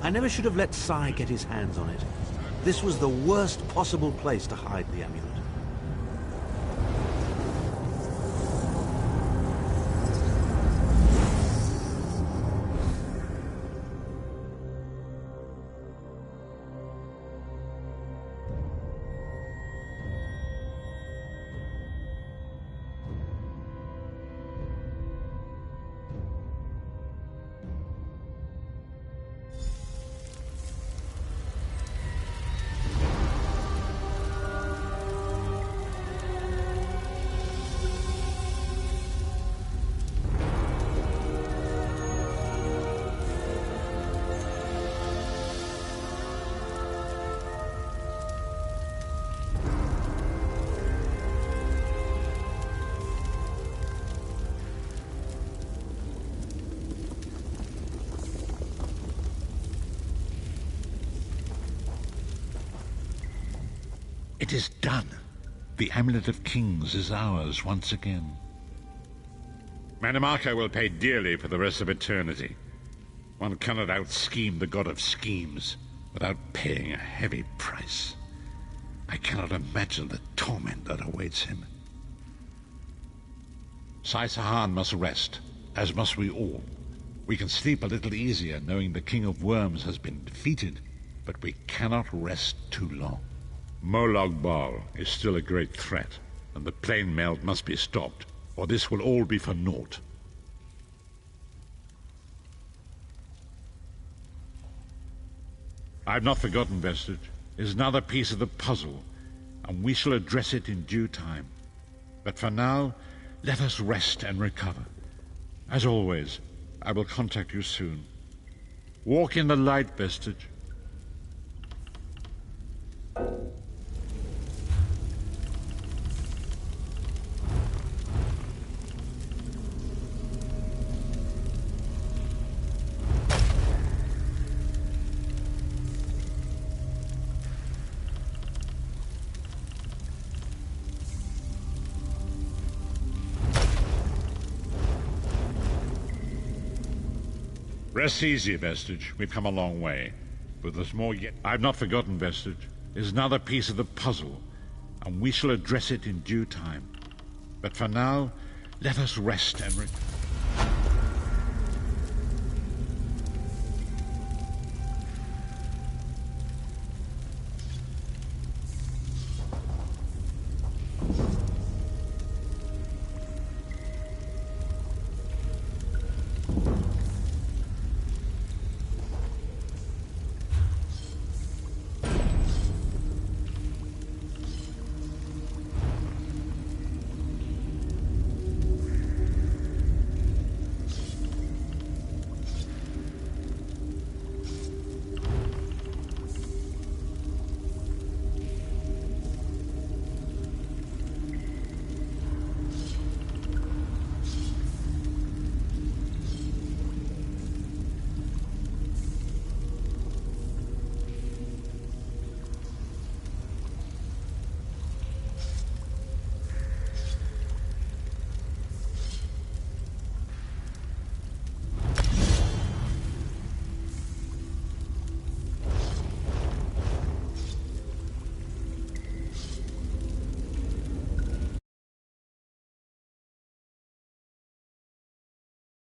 I never should have let Sai get his hands on it. This was the worst possible place to hide the amulet. It is done. The Amulet of Kings is ours once again. Manimarco will pay dearly for the rest of eternity. One cannot out-scheme the god of schemes without paying a heavy price. I cannot imagine the torment that awaits him. Sai Sahan must rest, as must we all. We can sleep a little easier knowing the King of Worms has been defeated, but we cannot rest too long. Molag Bal is still a great threat, and the plane melt must be stopped, or this will all be for naught. I have not forgotten Vestige. It is another piece of the puzzle, and we shall address it in due time. But for now, let us rest and recover. As always, I will contact you soon. Walk in the light, Vestige. Rest easy, Vestige. We've come a long way. But there's more yet. I've not forgotten Vestige. There's another piece of the puzzle, and we shall address it in due time. But for now, let us rest and